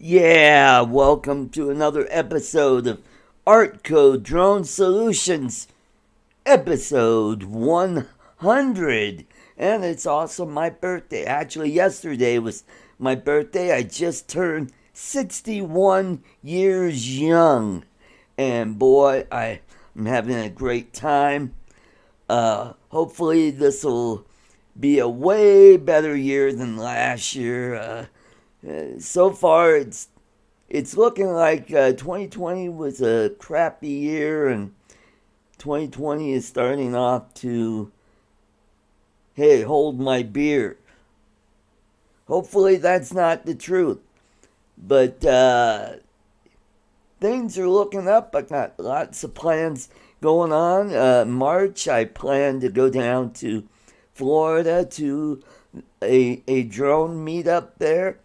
Yeah, welcome to another episode of ArtCo Drone Solutions, episode 100. And it's also my birthday. Actually, yesterday was my birthday. I just turned 61 years young. And boy, I'm having a great time. Hopefully, this will be a way better year than last year. So far, it's looking like 2020 was a crappy year, and 2020 is starting off to, hey, hold my beer. Hopefully, that's not the truth, but things are looking up. I got lots of plans going on. March, I plan to go down to Florida to a drone meetup there.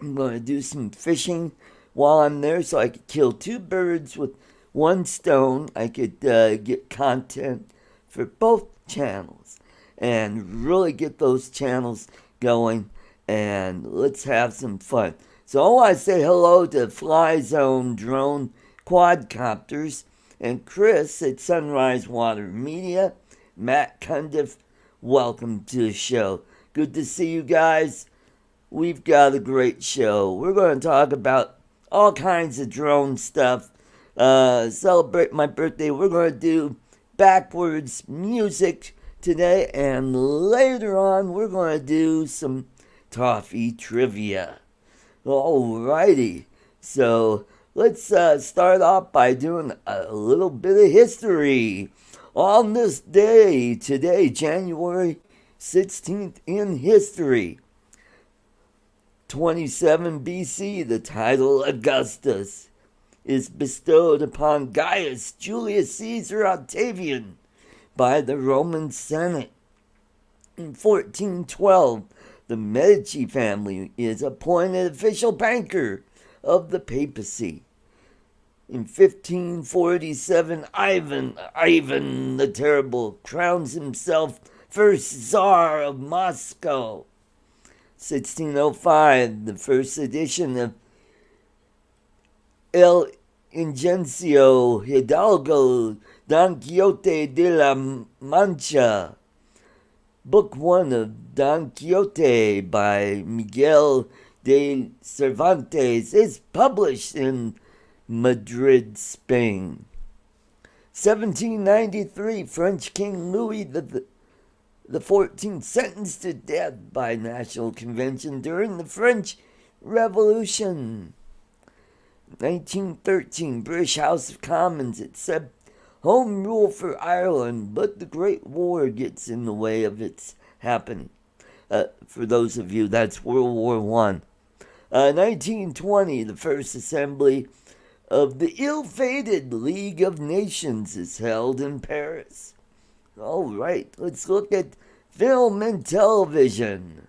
I'm going to do some fishing while I'm there so I could kill two birds with one stone. I could get content for both channels and really get those channels going, and let's have some fun. So I want to say hello to Fly Zone Drone Quadcopters and Chris at Sunrise Water Media. Matt Cundiff, welcome to the show. Good to see you guys. We've got a great show. We're going to talk about all kinds of drone stuff. Celebrate my birthday. We're going to do backwards music today. And later on, we're going to do some toffee trivia. Alrighty. So let's start off by doing a little bit of history. On this day, today, January 16th in history. 27 BC, the title Augustus is bestowed upon Gaius Julius Caesar Octavian by the Roman Senate. In 1412, the Medici family is appointed official banker of the papacy. In 1547, Ivan the Terrible crowns himself first Tsar of Moscow. 1605, the first edition of El Ingenio Hidalgo Don Quixote de la Mancha, Book 1 of Don Quixote by Miguel de Cervantes, is published in Madrid, Spain. 1793, French King Louis the 14th sentenced to death by National Convention during the French Revolution. 1913, British House of Commons accept home rule for Ireland, but the Great War gets in the way of its happening. For those of you, that's World War I. 1920, the first assembly of the ill-fated League of Nations is held in Paris. All right, let's look at film and television.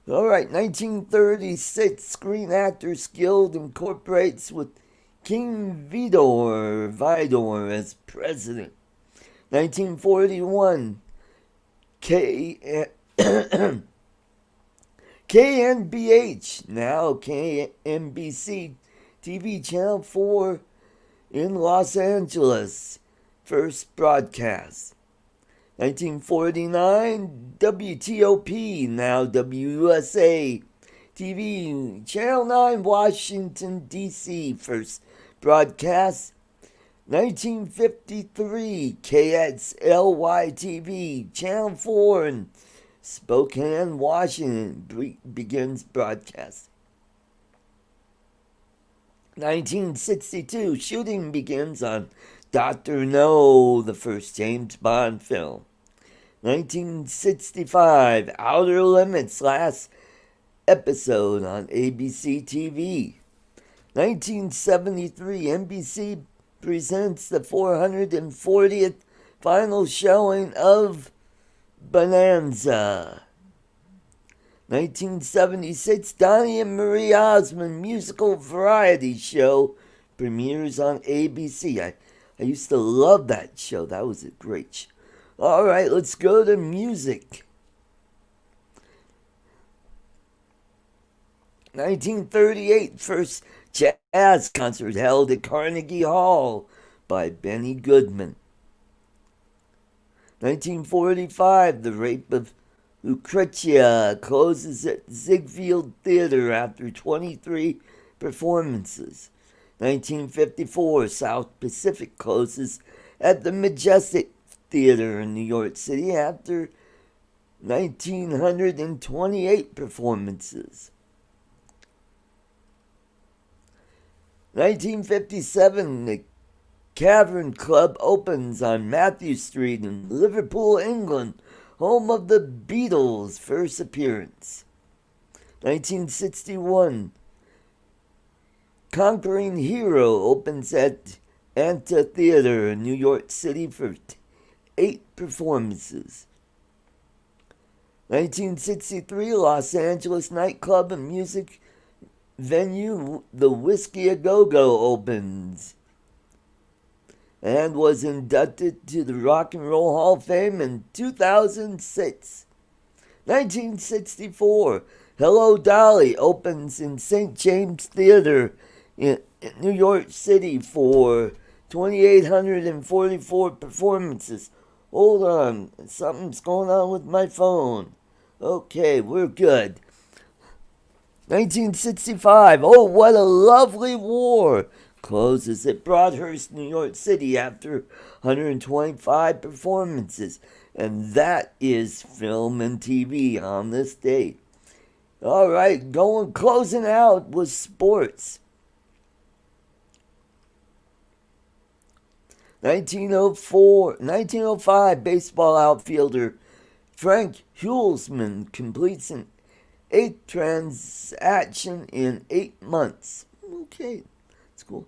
All right, 1936, Screen Actors Guild incorporates with King Vidor as president. 1941, KNBH, now KNBC, TV Channel 4 in Los Angeles, first broadcast. 1949, WTOP, now WUSA, TV Channel 9, Washington, D.C., first broadcast. 1953, KXLY TV, Channel 4 in Spokane, Washington, begins broadcast. 1962, shooting begins on Dr. No, the first James Bond film. 1965, Outer Limits, last episode on ABC TV. 1973, NBC presents the 440th final showing of Bonanza. 1976, Donnie and Marie Osmond musical variety show premieres on ABC. I used to love that show. That was a great show. All right, let's go to music. 1938, first jazz concert held at Carnegie Hall by Benny Goodman. 1945, the rape of Lucretia closes at Ziegfeld Theater after 23 performances. 1954, South Pacific closes at the Majestic Theater in New York City after 1,928 performances. 1957, the Cavern Club opens on Matthew Street in Liverpool, England, home of the Beatles' first appearance. 1961, Conquering Hero opens at Amphitheater in New York City for 8 performances. 1963, Los Angeles nightclub and music venue The Whiskey A Go-Go opens and was inducted to the Rock and Roll Hall of Fame in 2006. 1964, Hello Dolly opens in St. James Theater in New York City for 2,844 performances. Hold on, something's going on with my phone. Okay, we're good. 1965, Oh What a Lovely War closes at Broadhurst, New York City after 125 performances. And that is film and TV on this date. All right, closing out with sports. 1905, baseball outfielder Frank Hulsman completes an 8th transaction in 8 months. Okay, that's cool.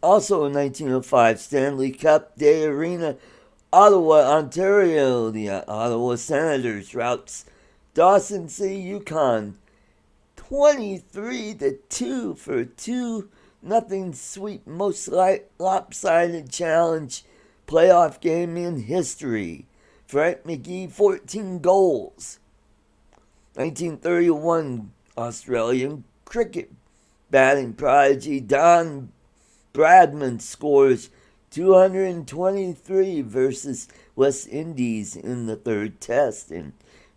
Also in 1905, Stanley Cup Day Arena, Ottawa, Ontario. The Ottawa Senators routs Dawson City, Yukon, 23-2 for 2-0 sweep, most lopsided challenge playoff game in history. Frank McGee, 14 goals. 1931, Australian cricket batting prodigy Don Bradman scores 223 versus West Indies in the 3rd Test in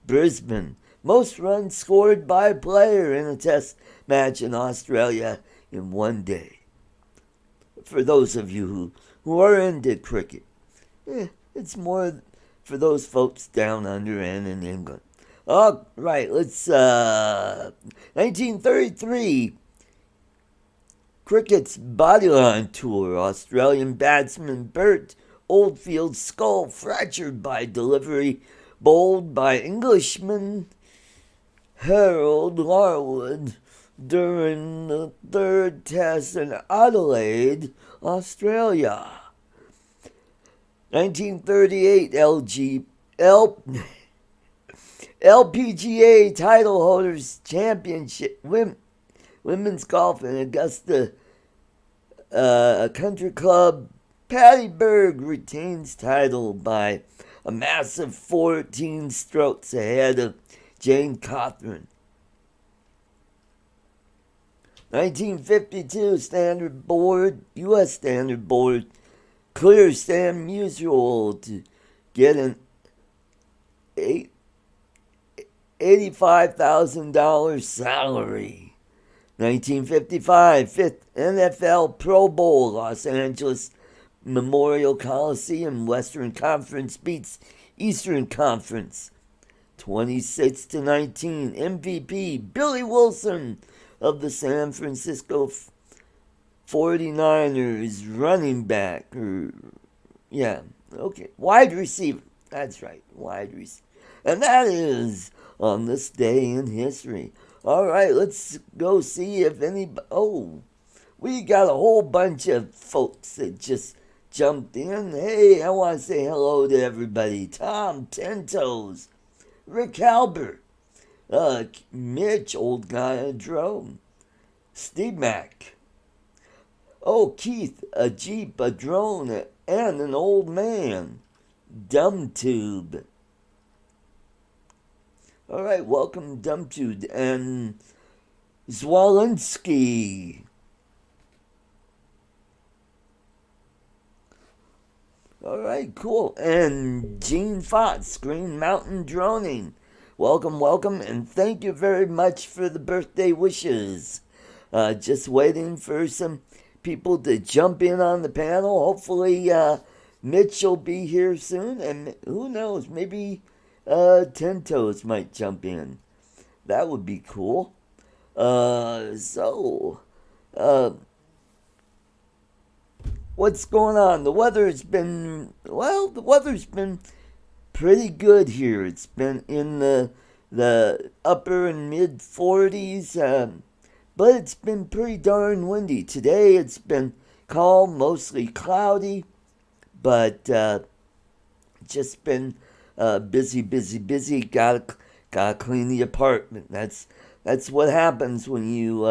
Brisbane. Most runs scored by a player in a Test match in Australia in one day. For those of you who are into cricket, it's more for those folks down under and in England. All right, let's 1933, cricket's Bodyline Tour. Australian batsman Bert Oldfield's skull fractured by delivery bowled by Englishman Harold Larwood during the 3rd Test in Adelaide, Australia. 1938, LPGA title holders championship women's golf in Augusta Country Club. Patty Berg retains title by a massive 14 strokes ahead of Jane Cawthorn. 1952, U.S. Standard Board clears Sam Musial to get an $85,000 salary. 1955, 5th NFL Pro Bowl, Los Angeles Memorial Coliseum. Western Conference beats Eastern Conference 26-19. MVP Billy Wilson of the San Francisco 49ers, running back. Wide receiver. That's right, wide receiver. And that is on this day in history. All right, let's go see if anybody... Oh, we got a whole bunch of folks that just jumped in. Hey, I want to say hello to everybody. Tom Tentos, Rick Halbert, Mitch, old guy on drone, Steve Mack. Oh, Keith, a Jeep, a drone, and an old man. Dumbtube. All right, welcome, Dumbtube. And Zwolinski. All right, cool. And Gene Fox, Green Mountain Droning. Welcome, welcome, and thank you very much for the birthday wishes. Just waiting for some people to jump in on the panel. Hopefully, Mitch will be here soon, and who knows, maybe Ten Toes might jump in. That would be cool. So, uh, what's going on? The weather's been pretty good here. It's been in the upper and mid 40s, but it's been pretty darn windy. Today it's been calm, mostly cloudy, but just been busy, busy, busy. Gotta clean the apartment. That's what happens when you.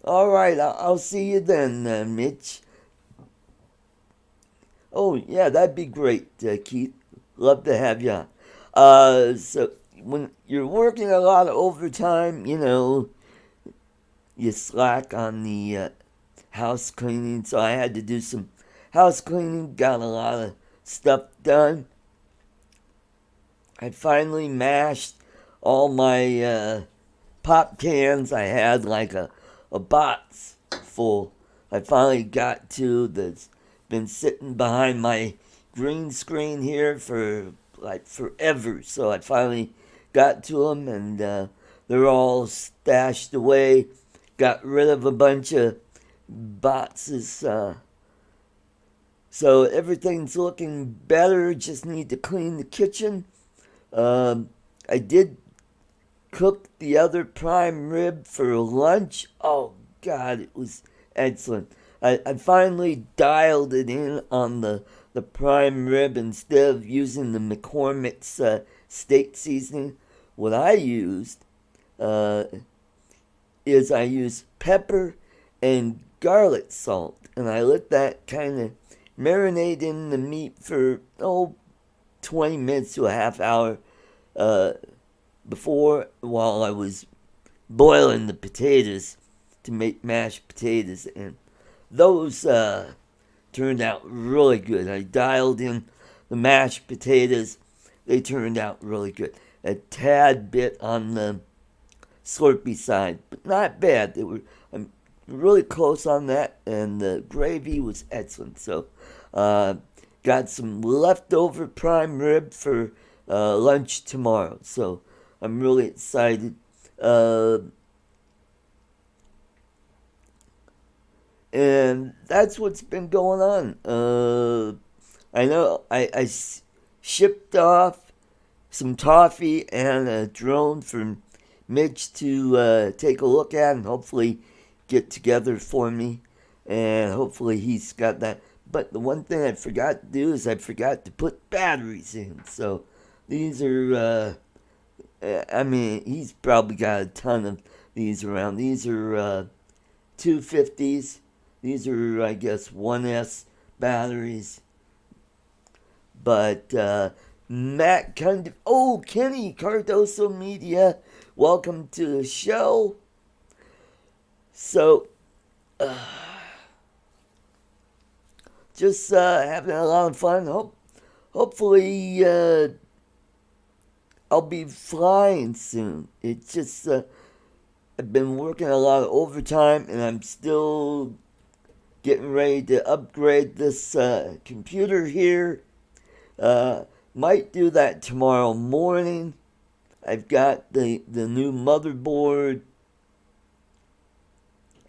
All right, I'll see you then, Mitch. Oh yeah, that'd be great, Keith. Love to have you on. So when you're working a lot of overtime, you slack on the house cleaning. So I had to do some house cleaning. Got a lot of stuff done. I finally mashed all my pop cans. I had like a box full. I finally got to that's been sitting behind my green screen here for like forever. So I finally got to them, and they're all stashed away. Got rid of a bunch of boxes. So everything's looking better. Just need to clean the kitchen. I did cook the other prime rib for lunch. Oh, God, it was excellent. I finally dialed it in on the prime rib instead of using the McCormick's steak seasoning. What I used is I used pepper and garlic salt, and I let that kind of marinate in the meat for 20 minutes to a half hour before, while I was boiling the potatoes to make mashed potatoes, and those turned out really good. I dialed in the mashed potatoes. They turned out really good. A tad bit on the slurpy side, but not bad. They were really close on that, and the gravy was excellent. So, got some leftover prime rib for lunch tomorrow. So, I'm really excited. And that's what's been going on. I know I shipped off some toffee and a drone for Mitch to take a look at and hopefully get together for me. And hopefully he's got that. But the one thing I forgot to do is I forgot to put batteries in. So these are, he's probably got a ton of these around. These are 250s. These are, I guess, 1S batteries. But Kenny Cardoso Media, welcome to the show. So, just having a lot of fun. Hopefully, I'll be flying soon. It's just, I've been working a lot of overtime, and I'm still getting ready to upgrade this computer here. Might do that tomorrow morning. I've got the new motherboard,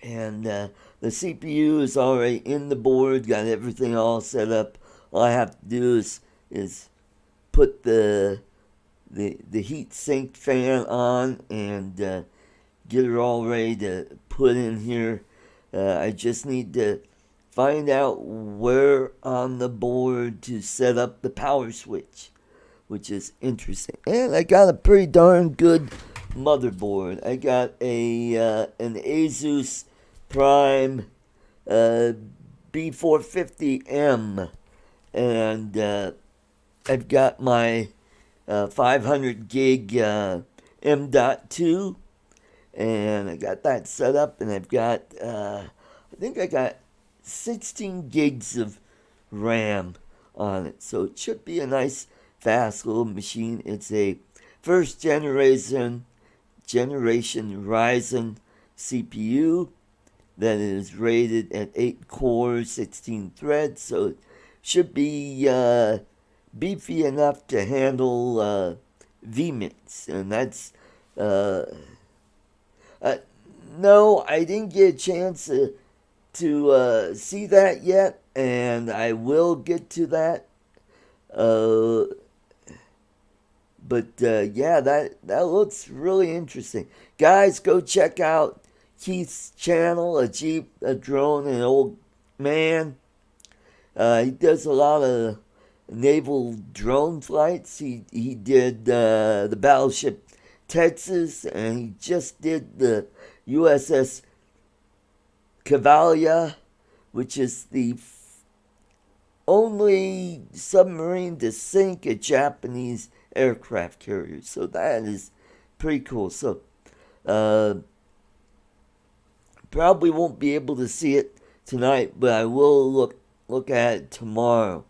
and the CPU is already in the board. Got everything all set up. All I have to do is put the heat sink fan on and get it all ready to put in here. I just need to find out where on the board to set up the power switch, which is interesting. And I got a pretty darn good motherboard. I got an Asus Prime B450M, and I've got my 500 gig M.2, and I got that set up, and I've got I think I got 16 gigs of RAM on it, so it should be a nice fast little machine. It's a first generation Ryzen CPU that is rated at 8 cores, 16 threads, so it should be beefy enough to handle vMix, and that's uh, uh, no, I didn't get a chance to see that yet, and I will get to that. Uh, but yeah, that looks really interesting. Guys, go check out Keith's channel, a Jeep, a drone, and an old man. He does a lot of naval drone flights. He did the battleship Texas, and he just did the USS Cavalia, which is the only submarine to sink a Japanese aircraft carrier. So that is pretty cool. So probably won't be able to see it tonight, but I will look at it tomorrow.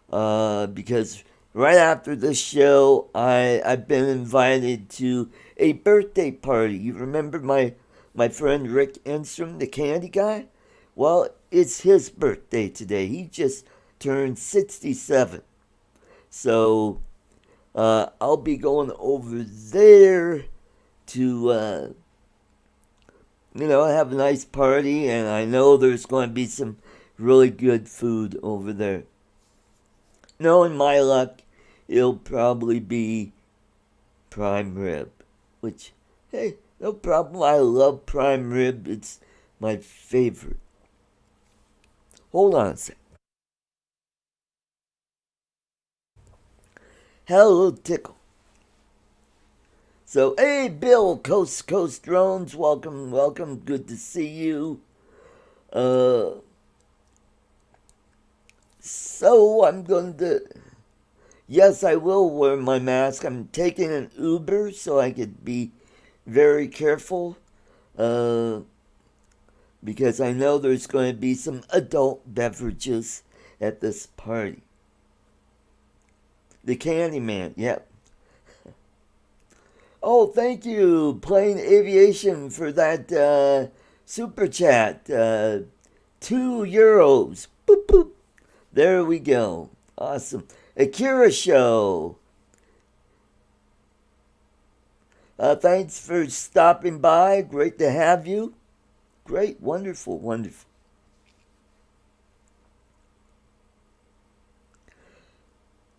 Because right after this show, I've been invited to a birthday party. You remember my friend Rick Enstrom, the candy guy? Well, it's his birthday today. He just turned 67. So I'll be going over there to have a nice party, and I know there's going to be some really good food over there. Knowing my luck, it'll probably be prime rib, which, hey, no problem. I love prime rib. It's my favorite. Hold on a sec. Hello, tickle. So, hey, Bill, Coast to Coast Drones, welcome. Good to see you. So I'm going to. Yes, I will wear my mask. I'm taking an Uber so I could be very careful. Because I know there's going to be some adult beverages at this party. The Candyman, yep. Oh, thank you, Plain Aviation, for that super chat. €2. Boop, boop. There we go. Awesome. Akira Show. Thanks for stopping by. Great to have you. Great. Wonderful.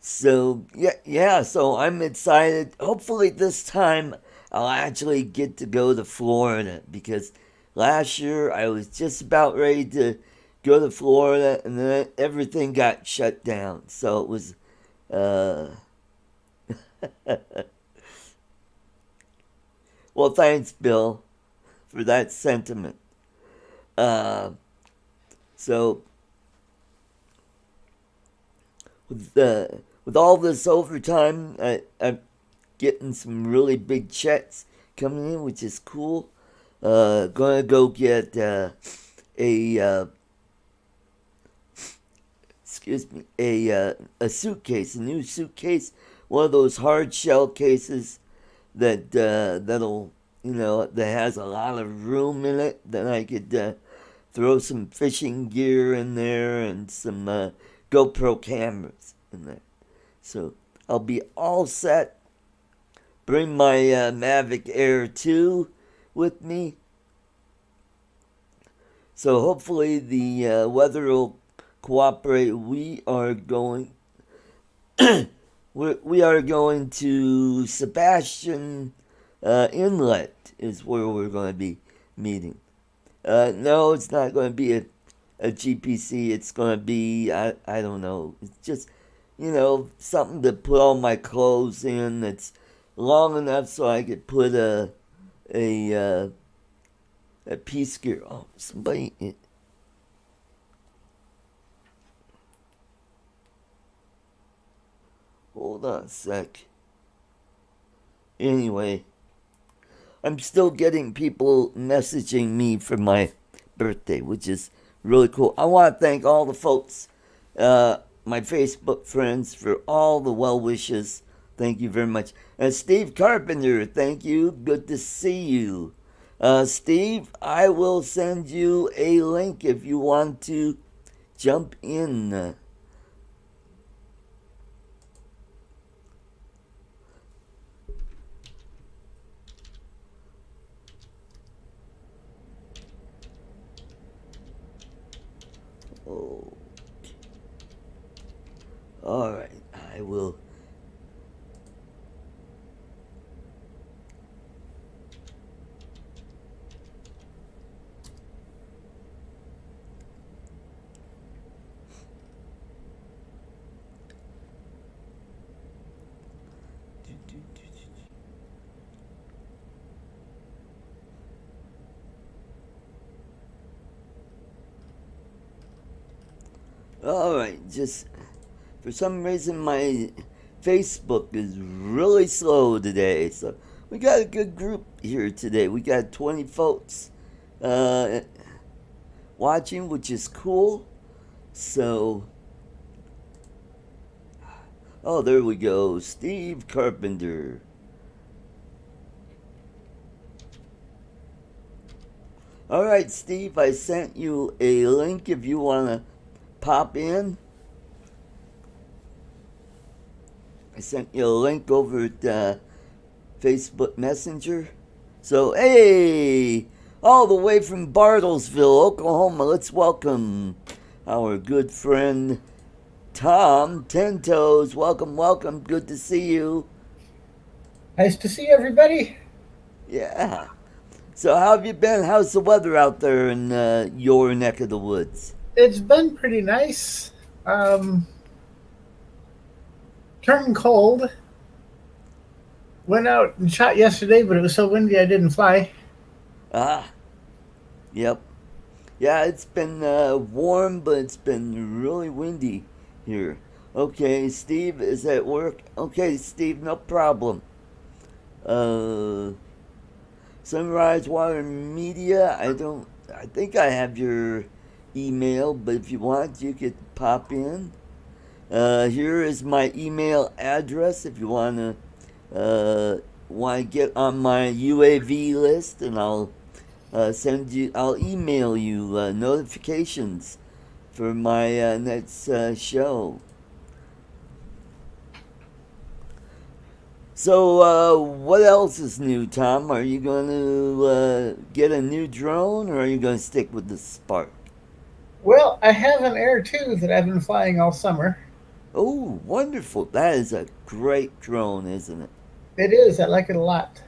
So, yeah, so I'm excited. Hopefully this time I'll actually get to go to Florida, because last year I was just about ready to go to Florida, and then everything got shut down. So it was well, thanks, Bill, for that sentiment. Uh, so with all this overtime, I'm getting some really big checks coming in, which is cool. Gonna go get a suitcase, a new suitcase, one of those hard shell cases that'll that has a lot of room in it. Then I could throw some fishing gear in there and some GoPro cameras in there. So I'll be all set. Bring my Mavic Air 2 with me. So hopefully the weather will cooperate. We are going to Sebastian Inlet is where we're going to be meeting. No, it's not going to be a GPC. It's going to be, I don't know. It's just, something to put all my clothes in that's long enough so I could put a piece gear. Oh, somebody. Hold on a sec. Anyway, I'm still getting people messaging me for my birthday, which is really cool. I want to thank all the folks, my Facebook friends, for all the well wishes. Thank you very much. And Steve Carpenter, thank you. Good to see you. Steve, I will send you a link if you want to jump in. Oh, all right. I will. All right. Just for some reason, my Facebook is really slow today. So we got a good group here today. We got 20 folks uh, watching, which is cool. So, oh, there we go. Steve Carpenter. All right, Steve, I sent you a link if you want to pop in. I sent you a link over at Facebook Messenger. So, hey, all the way from Bartlesville, Oklahoma, let's welcome our good friend Tom Ten Toes. Welcome, welcome. Good to see you. Nice to see everybody. Yeah. So, how have you been? How's the weather out there in your neck of the woods? It's been pretty nice. Um, Turned cold. Went out and shot yesterday, but it was so windy I didn't fly. Ah, yep. Yeah, it's been warm, but it's been really windy here. Okay, Steve is at work. Okay, Steve, no problem. Uh, Sunrise Water Media. I think I have your email, but if you want, you could pop in. Here is my email address if you want to get on my UAV list, and I'll email you notifications for my next show. So, what else is new, Tom? Are you going to get a new drone, or are you going to stick with the Spark? Well, I have an Air 2 that I've been flying all summer. Oh, wonderful! That is a great drone, isn't it? It is. I like it a lot.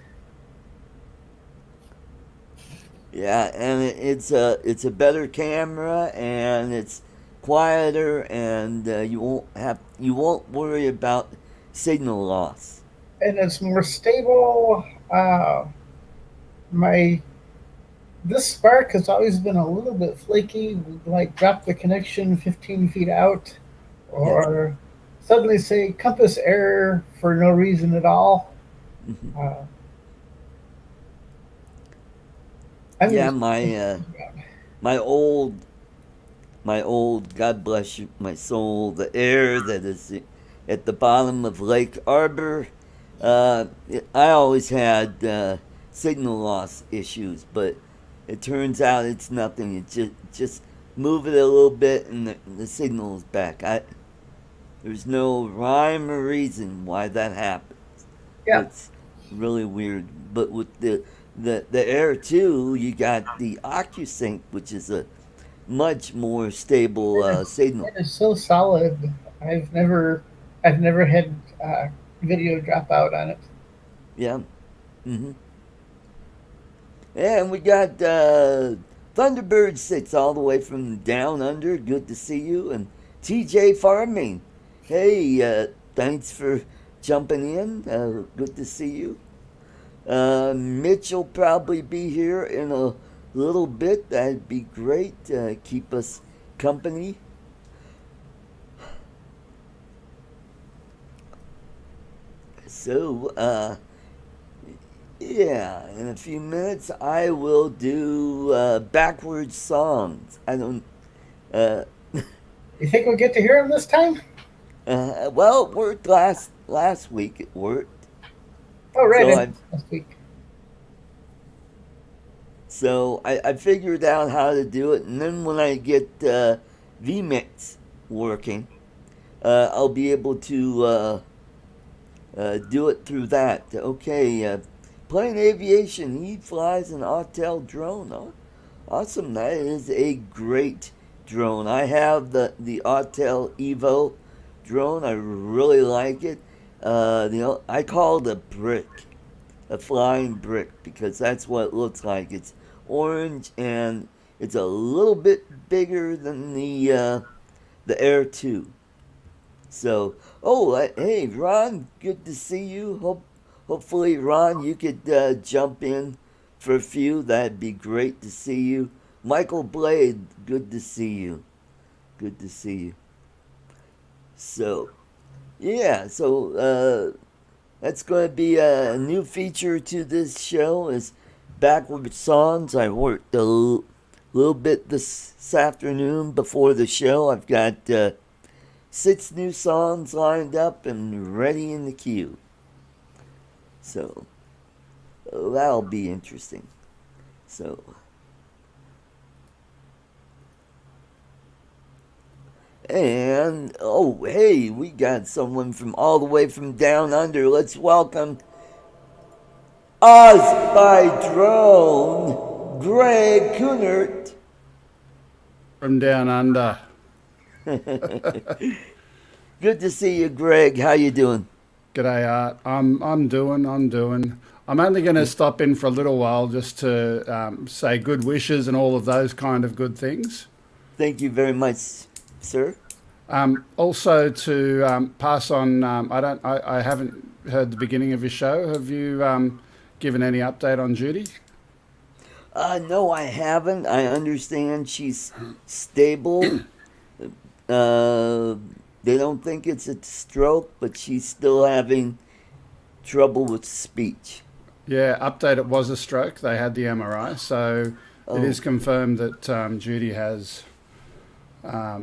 Yeah, and it's a better camera, and it's quieter, and you won't worry about signal loss. And it's more stable. My This spark has always been a little bit flaky. Like drop the connection 15 feet out, Yeah. or suddenly say compass error for no reason at all. Mhm. Uh, I'm Yeah, just my old my old, God bless you, my soul, the air that is at the bottom of Lake Arbor. I always had signal loss issues, but it turns out it's nothing. It just move it a little bit and the signal is back. There's no rhyme or reason why that happens. yeah. It's really weird. But with the Air 2, you got the OcuSync, which is a much more stable signal. It is so solid. I've never, I've never had video drop out on it. Yeah. hmm And we got Thunderbird 6 all the way from down under. Good to see you. And TJ Farming. Hey, thanks for jumping in. Good to see you. Mitch will probably be here in a little bit. That'd be great. Keep us company. So, Yeah, in a few minutes I will do backwards songs. I don't. Uh, You think we'll get to hear him this time? well, it worked last week. It worked. Oh, right, So I I missed last week. I figured out how to do it, and then when I get vMix working, I'll be able to do it through that. Okay, plane aviation. He flies an Autel drone. Oh, awesome! That is a great drone. I have the Autel Evo drone. I really like it. I call it a brick, a flying brick, because that's what it looks like. It's orange and it's a little bit bigger than the Air 2. So, hey, Ron, good to see you. Hopefully, Ron, you could jump in for a few. That'd be great to see you. Michael Blade, good to see you. Good to see you. So, yeah, that's going to be a new feature to this show is backward songs. I worked a little bit this afternoon before the show. I've got 6 new songs lined up and ready in the queue. So that'll be interesting. So and oh hey, we got someone from all the way from down under. Let's welcome Oz by Drone, Greg Kunert. From down under. Good to see you, Greg. How you doing? G'day, Art. I'm doing. I'm only going to stop in for a little while just to say good wishes and all of those kind of good things. Thank you very much, sir. Also to pass on. I haven't heard the beginning of your show. Have you given any update on Judy? No, I haven't. I understand she's stable. Uh, they don't think it's a stroke, but she's still having trouble with speech. Yeah, update. It was a stroke. They had the MRI, so it Oh, is confirmed that Judy has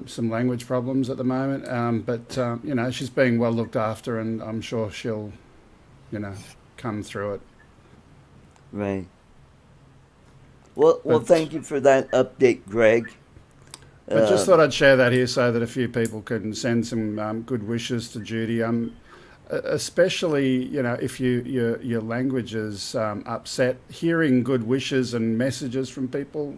some language problems at the moment. But she's being well looked after, and I'm sure she'll, you know, come through it. right. Well, But thank you for that update, Greg. just Uh, thought I'd share that here so that a few people can send some good wishes to Judy. Especially, if your language is upset, hearing good wishes and messages from people,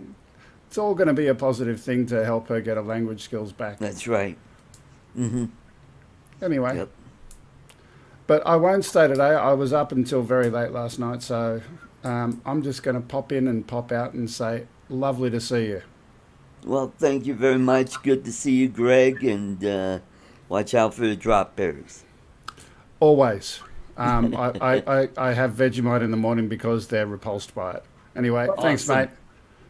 it's all going to be a positive thing to help her get her language skills back. that's right. Mm-hmm. Anyway, Yep. but I won't stay today. I was up until very late last night, so I'm just going to pop in and pop out and say, lovely to see you. Well, thank you very much. Good to see you, Greg, and watch out for the drop bears. Always. I have Vegemite in the morning because they're repulsed by it. Anyway, thanks, Awesome. mate.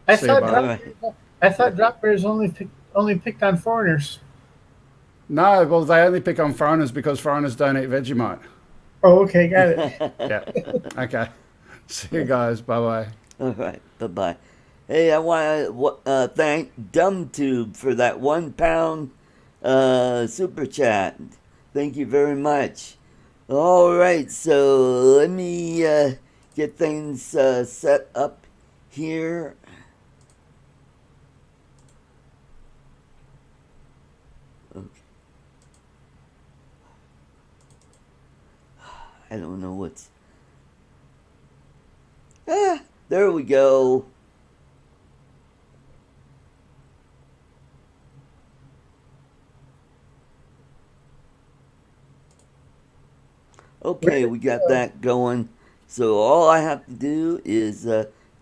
I See you, thought bye. All drop, right. I thought drop bears only picked on foreigners. No, well, they only pick on foreigners because foreigners don't eat Vegemite. Oh, okay, got it. Yeah. Okay. See you guys. Bye bye. All right. Bye bye. Hey, I want to thank DumbTube for that £1 super chat. Thank you very much. All right, so let me get things set up here. Okay. I don't know what's. There we go. Okay, we got that going. So all I have to do is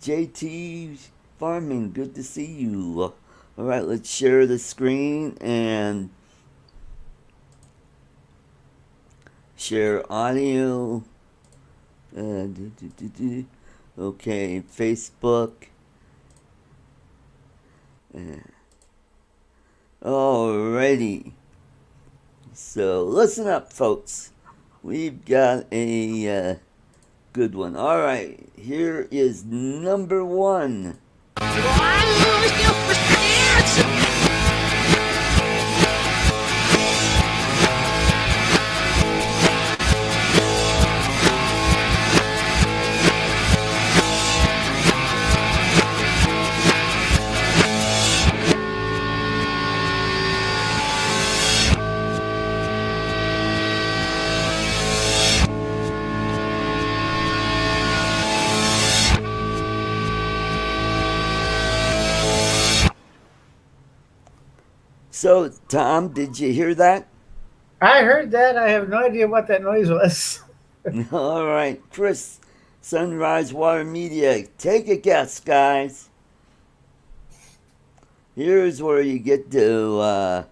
JT Farming, good to see you. All right, let's share the screen and share audio. Okay, Facebook. Alrighty. So listen up, folks. We've got a Good one. All right, here is number one. So, Tom, did you hear that? I heard that. I have no idea what that noise was. All right, Chris, Sunrise Water Media, take a guess, guys. Here's where you get to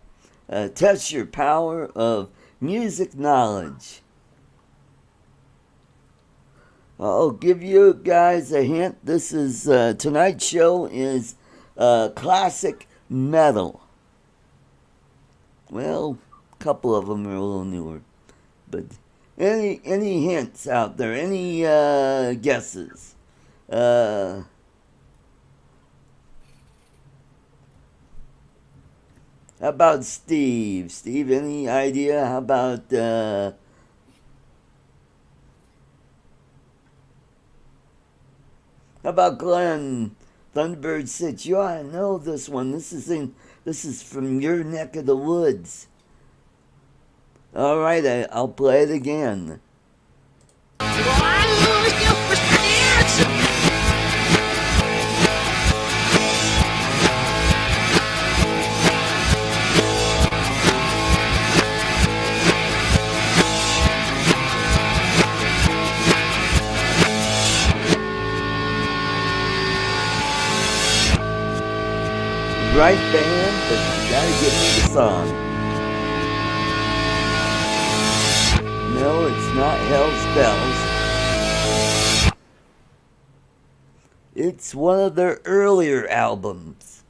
test your power of music knowledge. I'll give you guys a hint. This is tonight's show is classic metal. Well, a couple of them are a little newer, but any hints out there? Any guesses? How about Steve? Steve, any idea? How about Glenn? Thunderbird 6. You ought to know this one. This is from your neck of the woods. All right, I'll play it again. Right band, but you gotta give me the song. No, it's not Hell's Bells. It's one of their earlier albums.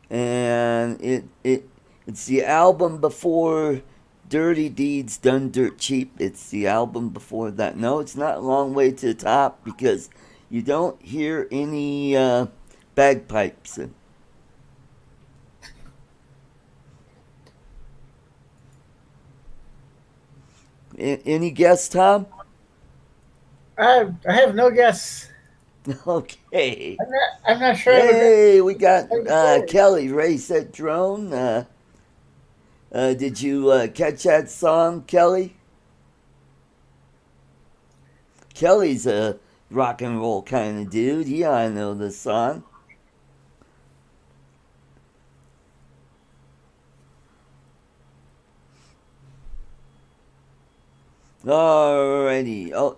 And it's the album before Dirty Deeds Done Dirt Cheap. It's the album before that. No, it's not a long way to the top because you don't hear any bagpipes. Any guess, Tom? I have no guess. Okay. I'm not sure. Hey, we got Kelly. Ray said drone. Did you catch that song, Kelly? Kelly's a rock and roll kind of dude. He ought to know this song. Alrighty. Oh,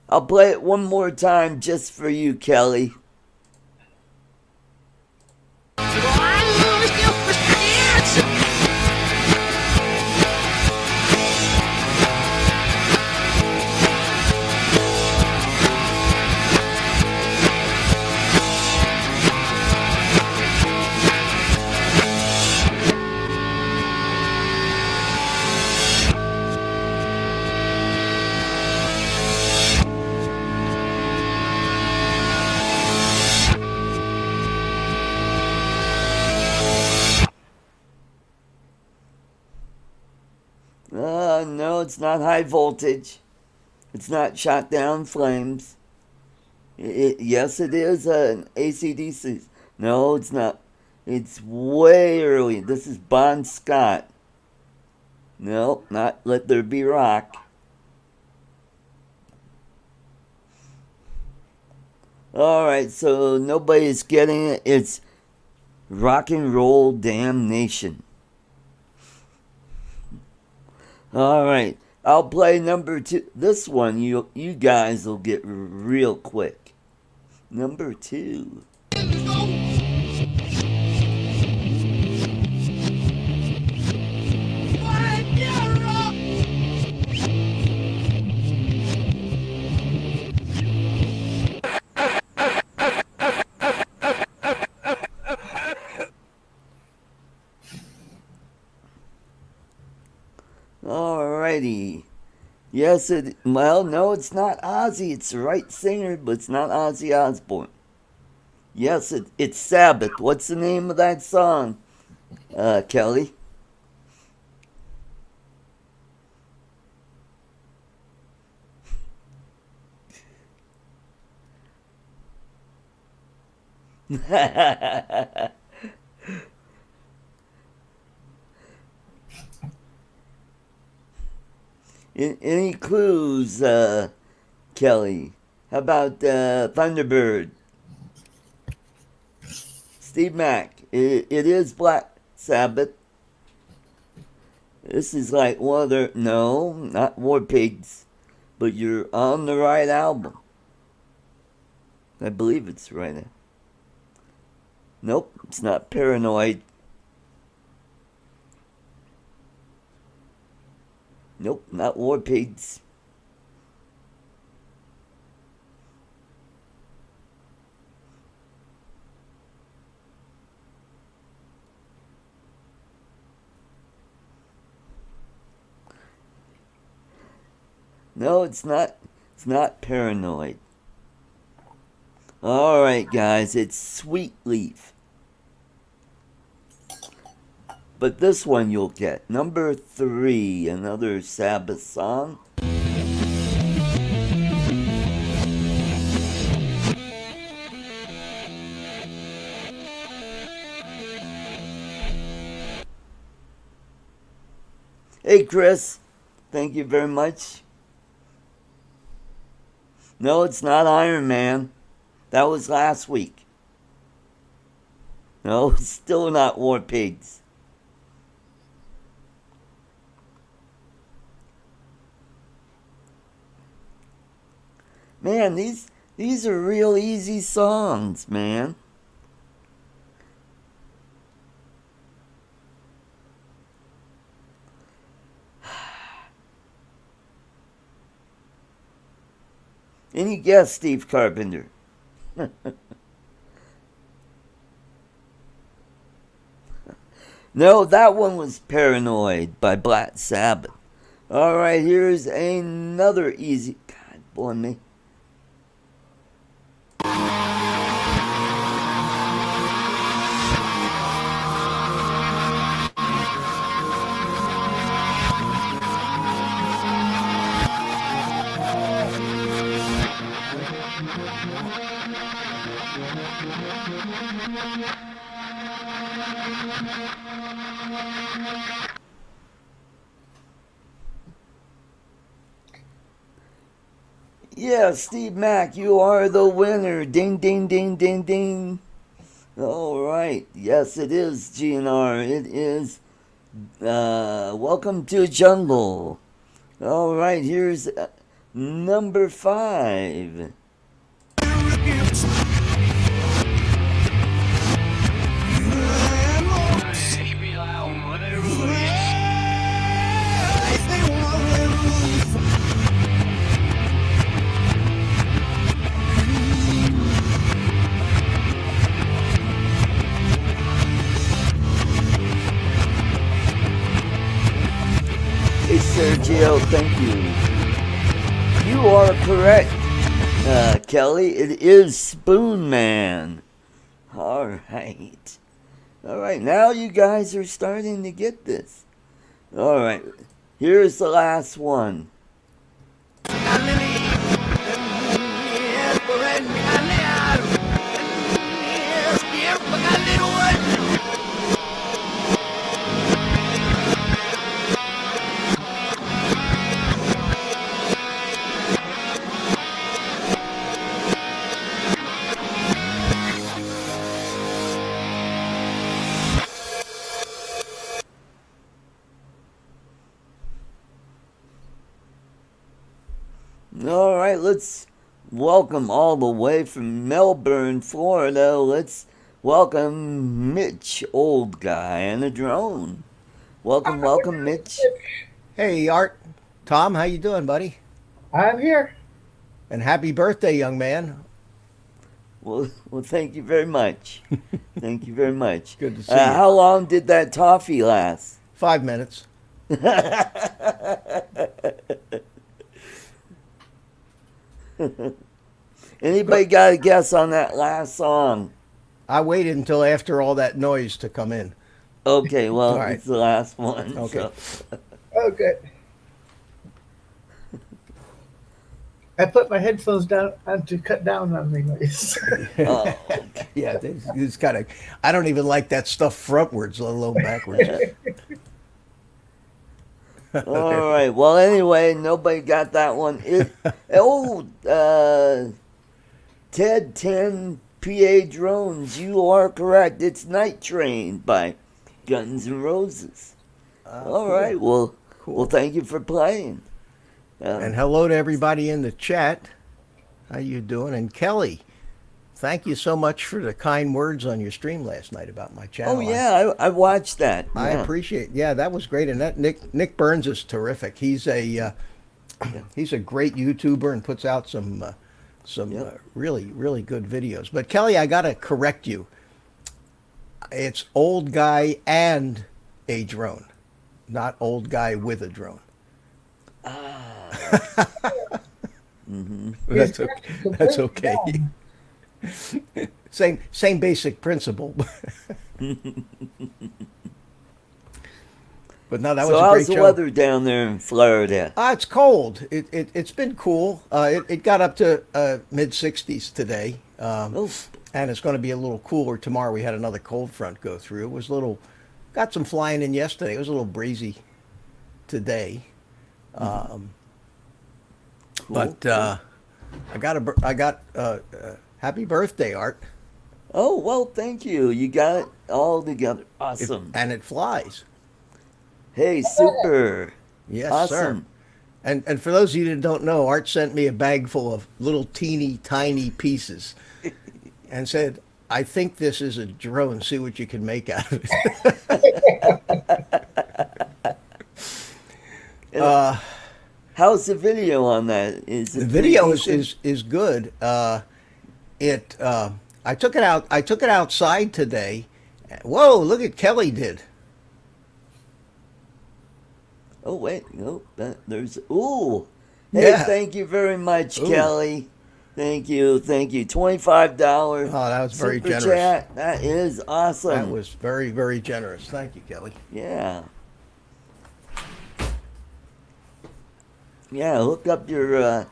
I'll play it one more time just for you, Kelly. No, it's not High Voltage. It's not Shot Down Flames. Yes, it is an AC/DC. No, it's not. It's way early. This is Bon Scott. No, not Let There Be Rock. Alright, so nobody's getting it. It's Rock and Roll Damnation. Alright, I'll play number 2. This one you guys will get real quick. Number 2. Yes, well, no, it's not Ozzy. It's the right singer, but it's not Ozzy Osbourne. Yes, it's Sabbath. What's the name of that song, Kelly? Any clues, Kelly? How about Thunderbird? Steve Mack. It is Black Sabbath. This is like one of their. No, not War Pigs. But you're on the right album. I believe it's right. Nope, it's not Paranoid. Nope, not War Pigs. No, it's not. It's not Paranoid. All right, guys, it's Sweet Leaf. But this one you'll get. Number 3, another Sabbath song. Hey, Chris. Thank you very much. No, it's not Iron Man. That was last week. No, it's still not War Pigs. Man, these are real easy songs, man. Any guess, Steve Carpenter? No, that one was Paranoid by Black Sabbath. All right, here's another easy. God, boy, me. Yeah, Steve Mack, you are the winner. Ding, ding, ding, ding, ding. All right. Yes, it is, GNR. It is Welcome to Jungle. All right, here's number 5. Hey, Sergio, thank you. You are correct, Kelly. It is Spoon Man. All right. All right, now you guys are starting to get this. All right, here's the last one. All right, let's welcome all the way from Melbourne, Florida. Let's welcome Mitch, old guy, and a drone. Welcome, welcome, Mitch. Hey, Art. Tom, how you doing, buddy? I'm here. And happy birthday, young man. Well, thank you very much. Thank you very much. Good to see you. How long did that toffee last? 5 minutes. Anybody got a guess on that last song? I waited until after all that noise to come in. Okay, well, All right. it's the last one. Okay. So. Oh, good. I put my headphones down to cut down on the noise. Oh, Yeah, it's kind of. I don't even like that stuff frontwards, let alone backwards. all right. Well, anyway, nobody got that one. Ted 10 PA Drones, you are correct. It's Night Train by Guns N' Roses. All Cool. right. Well, Cool. thank you for playing. And hello to everybody in the chat. How you doing? And Kelly, thank you so much for the kind words on your stream last night about my channel. Oh yeah, I watched that. I Yeah. appreciate. Yeah, that was great. And that Nick Burns is terrific. He's a great YouTuber and puts out some Yep. really good videos. But Kelly, I gotta correct you. It's old guy and a drone, not old guy with a drone. That's okay. That's okay. Same basic principle. But no, that So was a how's great the show. weather down there in Florida? It's cold. It's been cool. It got up to mid 60s today, Oh, and it's going to be a little cooler tomorrow. We had another cold front go through. It was got some flying in yesterday. It was a little breezy today. cool. But I got happy birthday, Art. Oh well, thank you. You got it all together. Awesome. And it flies. Hey, super. Yes, Awesome. sir. And for those of you that don't know, Art sent me a bag full of little teeny tiny pieces, and said, "I think this is a drone. See what you can make out of it." How's the video on that? Is it The video pretty decent? is good. I took it out. I took it outside today. Whoa! Look at Kelly did. Oh wait, no, there's. Ooh, hey, Yeah. thank you very much, Ooh. Kelly. Thank you. $25. Oh, that was very Super generous. Chat. That is awesome. That was very generous. Thank you, Kelly. Yeah. Yeah, hook up your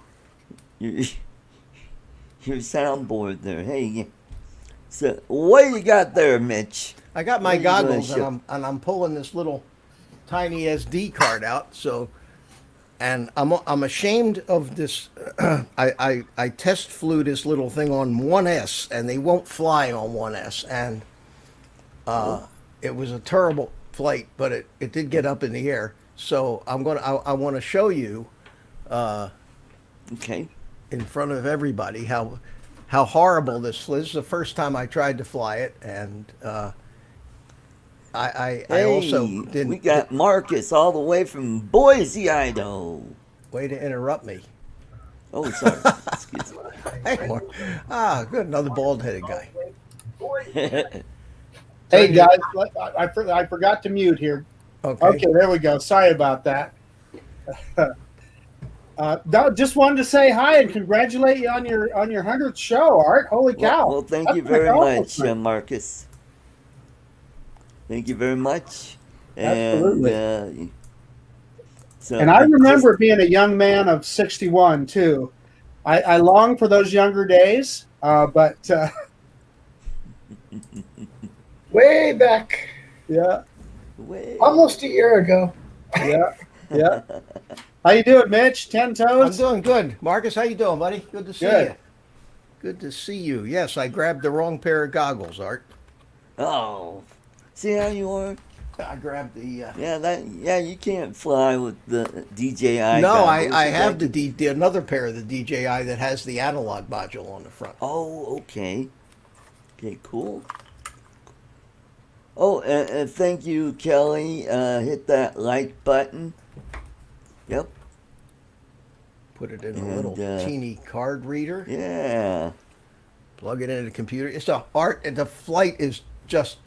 your soundboard there. Hey, so what do you got there, Mitch? I got my What are you gonna goggles show? and I'm pulling this little tiny SD card out. So, and I'm ashamed of this. I test flew this little thing on 1S and they won't fly on 1S, and it was a terrible flight, but it did get up in the air. So I want to show you Okay. in front of everybody how horrible this flew. This is the first time I tried to fly it, and I also Hey, didn't. we got Marcus all the way from Boise, Idaho. Way to interrupt me. Oh, sorry. Excuse me. Hey, Mark. Good. Another bald-headed guy. Hey guys, I forgot to mute here. Okay, there we go. Sorry about that. No, just wanted to say hi and congratulate you on your 100th show, Art. Holy cow! Well, thank you That's an very much, accomplishment. Marcus. Thank you very much. Absolutely. And, so And I remember being a young man of 61 too. I long for those younger days, but way back, yeah, almost a year ago. Yeah. How you doing, Mitch? 10 I'm toes. doing good. Marcus, how you doing, buddy? Good to see Good. you. Good to see you. Yes, I grabbed the wrong pair of goggles, Art. Oh, see how you are? I grabbed the. Yeah, you can't fly with the DJI. No, goggles. I You have got the another pair of the DJI that has the analog module on the front. Oh, okay. Okay, cool. Oh, and thank you, Kelly. Hit that like button. Yep. Put it in a And, little teeny card reader. Yeah. Plug it into the computer. It's Art. The flight is just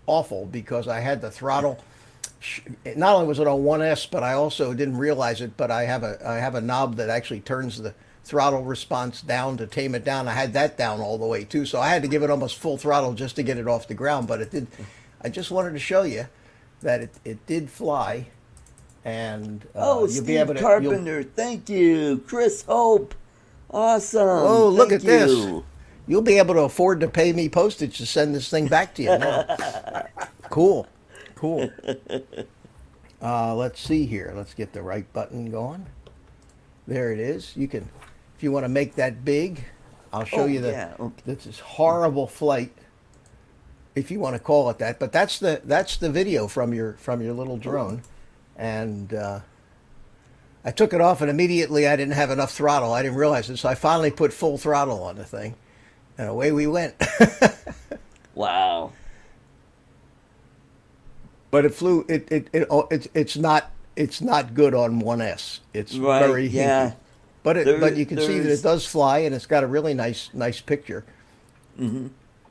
awful because I had the throttle. Not only was it on 1S, but I also didn't realize it. But I have a knob that actually turns the throttle response down to tame it down. I had that down all the way too, so I had to give it almost full throttle just to get it off the ground. But it did. I just wanted to show you that it did fly, and you'll Steve be able to. Carpenter, thank you. Chris Hope, awesome. Oh, look Thank at this. you. You'll be able to afford to pay me postage to send this thing back to you now. Cool. Let's see here. Let's get the right button going. There it is. You can, if you want to make that big, I'll show you this is horrible flight, if you want to call it that. But that's the video from your little drone, and I took it off and immediately I didn't have enough throttle. I didn't realize it, so I finally put full throttle on the thing, and away we went. Wow. But it flew. It's not good on 1S. It's Right, very yeah. hinky. But you can see that it does fly, and it's got a really nice picture. Mm-hmm.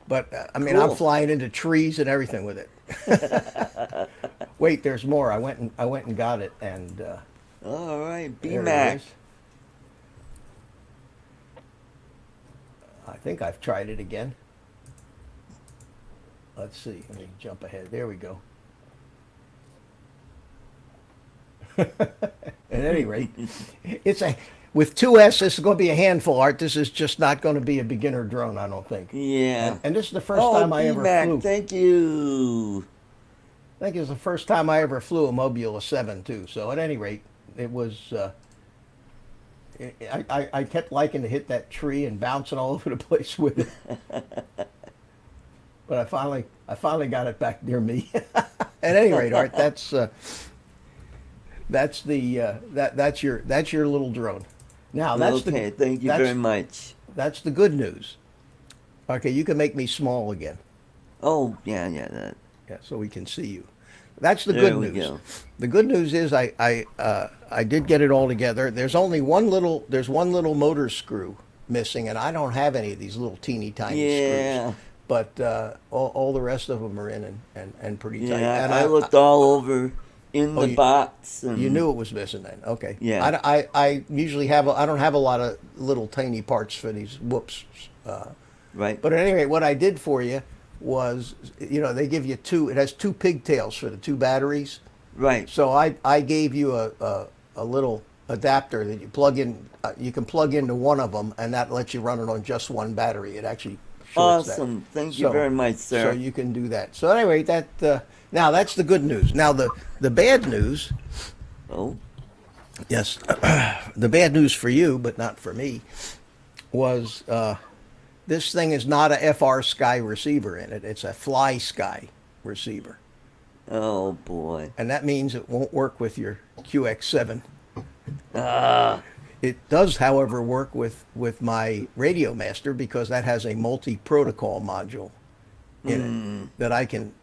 But I mean, Cool. I'm flying into trees and everything with it. Wait, there's more. I went and got it, and All right, there it BMAC. is. I think I've tried it again. Let's see. Let me jump ahead. There we go. At any rate, with 2S, this is going to be a handful, Art. This is just not going to be a beginner drone, I don't think. Yeah. And this is the first time I ever BMAC, flew. thank you. I think it was the first time I ever flew a Mobula 7 too. So at any rate, it was. I kept liking to hit that tree and bouncing all over the place with it. But I finally got it back near me. At any rate, Art, that's your little drone. Now Okay, thank you very much. That's the good news. Okay, you can make me small again. Oh, yeah, that. Yeah, so we can see you. That's the There good we news. go. The good news is I did get it all together. There's only one little motor screw missing, and I don't have any of these little teeny tiny Yeah. screws. But all the rest of them are in and pretty tight. Yeah, And I looked all over in the you- box. And You knew it was missing then. Okay. Yeah. I usually I don't have a lot of little tiny parts for these whoops. Right. But at any rate, what I did for you was, they give you it has two pigtails for the two batteries. Right. So I gave you a little adapter that you plug in. You can plug into one of them, and that lets you run it on just one battery. It actually shorts Awesome. that. Thank you very much, sir. So you can do that. So anyway, now that's the good news. Now the bad news. Oh. Yes, the bad news for you, but not for me, was this thing is not a FR Sky receiver in it. It's a Fly Sky receiver. Oh, boy. And that means it won't work with your QX7. Ah. It does, however, work with my Radio Master because that has a multi-protocol module in it that I can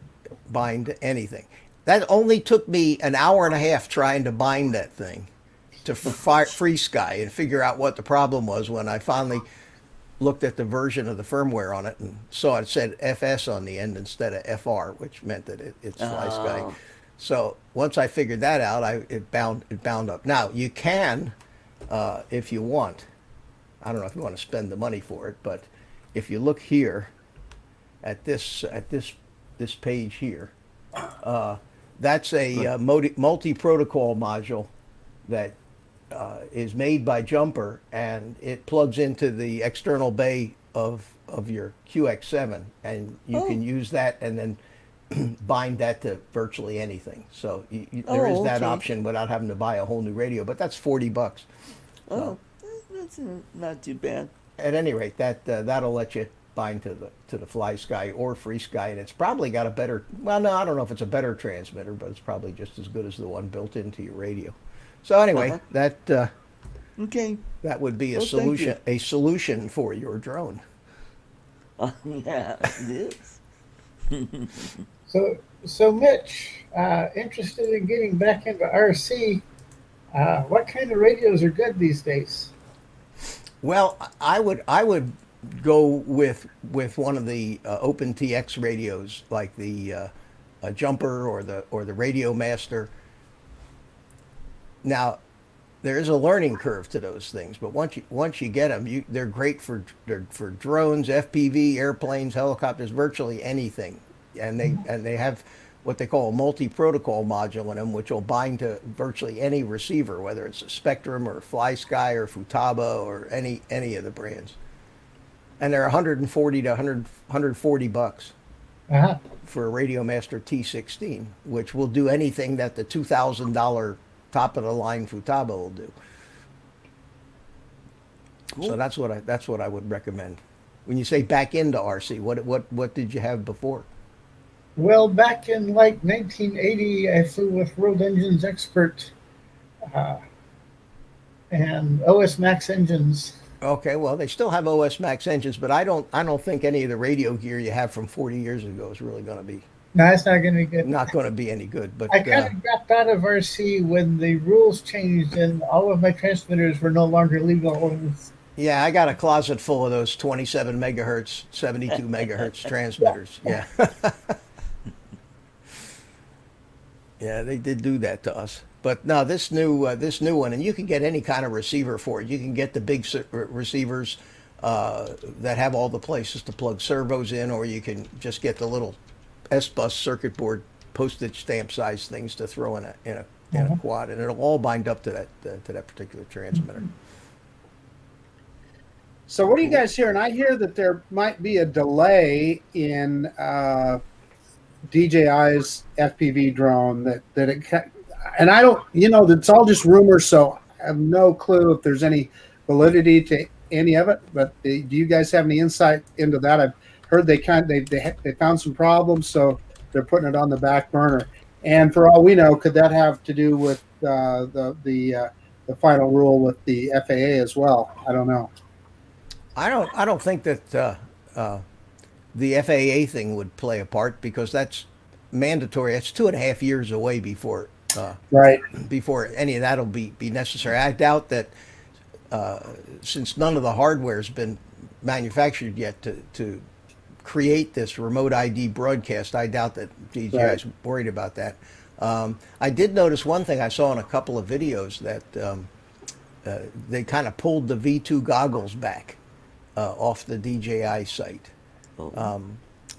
bind to anything. That only took me an hour and a half trying to bind that thing to Free Sky and figure out what the problem was when I finally looked at the version of the firmware on it and saw it said FS on the end instead of FR, which meant that it's Fly Sky. So once I figured that out, it bound up. Now you can, if you want, I don't know if you want to spend the money for it, but if you look here at this page here, that's a multi-protocol module that is made by Jumper, and it plugs into the external bay of your QX7, and you can use that and then bind that to virtually anything. So there is that option without having to buy a whole new radio, but that's $40. Oh, that's not too bad. At any rate, that'll let you bind to the Fly Sky or Free Sky, and it's probably got a better. Well, no, I don't know if it's a better transmitter, but it's probably just as good as the one built into your radio. So anyway, Okay. that would be a Well, thank solution. A solution for your drone. Yeah, it is. So Mitch, interested in getting back into RC. What kind of radios are good these days? Well, I would go with one of the OpenTX radios, like the Jumper or the Radio Master. Now, there is a learning curve to those things, but once you get them, they're great for drones, FPV, airplanes, helicopters, virtually anything, and they have what they call a multi-protocol module in them, which will bind to virtually any receiver, whether it's a Spectrum or FlySky or Futaba or any of the brands, and they're 140 to 140 bucks Uh-huh. for a Radiomaster T16, which will do anything that the $2,000 top of the line Futaba will do. Cool. So that's what I would recommend. When you say back into RC, what did you have before? Well, back in like 1980, I flew with World Engines Expert and OS Max engines. Okay, well they still have OS Max engines, but I don't think any of the radio gear you have from 40 years ago is really going to be No, it's not going to be good. not going to be any good. But I kind of dropped out of RC when the rules changed and all of my transmitters were no longer legal. yeah, I got a closet full of those 27 megahertz, 72 megahertz transmitters. Yeah. Yeah, they did do that to us. But no, this new one, and you can get any kind of receiver for it. You can get the big receivers that have all the places to plug servos in, or you can just get the little S-bus circuit board postage stamp size things to throw in a quad, and it'll all bind up to that particular transmitter. So what are you guys hearing? I hear that there might be a delay in DJI's FPV drone that it and I don't, it's all just rumors, so I have no clue if there's any validity to any of it. But do you guys have any insight into that? I've heard they found some problems, so they're putting it on the back burner. And for all we know, could that have to do with the final rule with the FAA as well? I don't know. I don't think that the FAA thing would play a part, because that's mandatory. It's 2.5 years away before Right. before any of that'll be necessary. I doubt that since none of the hardware has been manufactured yet to create this remote ID broadcast, I doubt that DJI is worried about that. I did notice one thing I saw in a couple of videos, that they kind of pulled the V2 goggles back off the DJI site.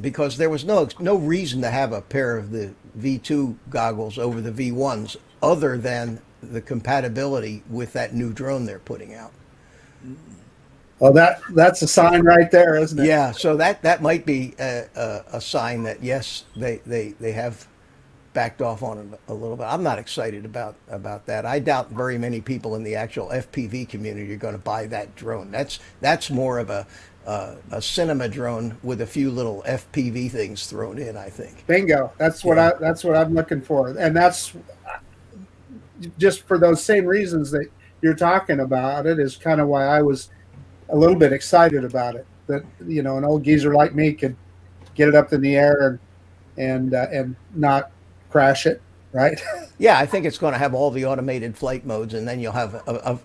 Because there was no reason to have a pair of the V2 goggles over the V1s other than the compatibility with that new drone they're putting out. Well, that's a sign right there, isn't it? Yeah, so that might be a sign that, yes, they have backed off on it a little bit. I'm not excited about that. I doubt very many people in the actual FPV community are going to buy that drone. That's more of a cinema drone with a few little FPV things thrown in, I think. Bingo. That's what I'm looking for, and that's just for those same reasons that you're talking about. It is kind of why I was a little bit excited about it. That an old geezer like me could get it up in the air and not crash it, right? Yeah, I think it's going to have all the automated flight modes, and then you'll have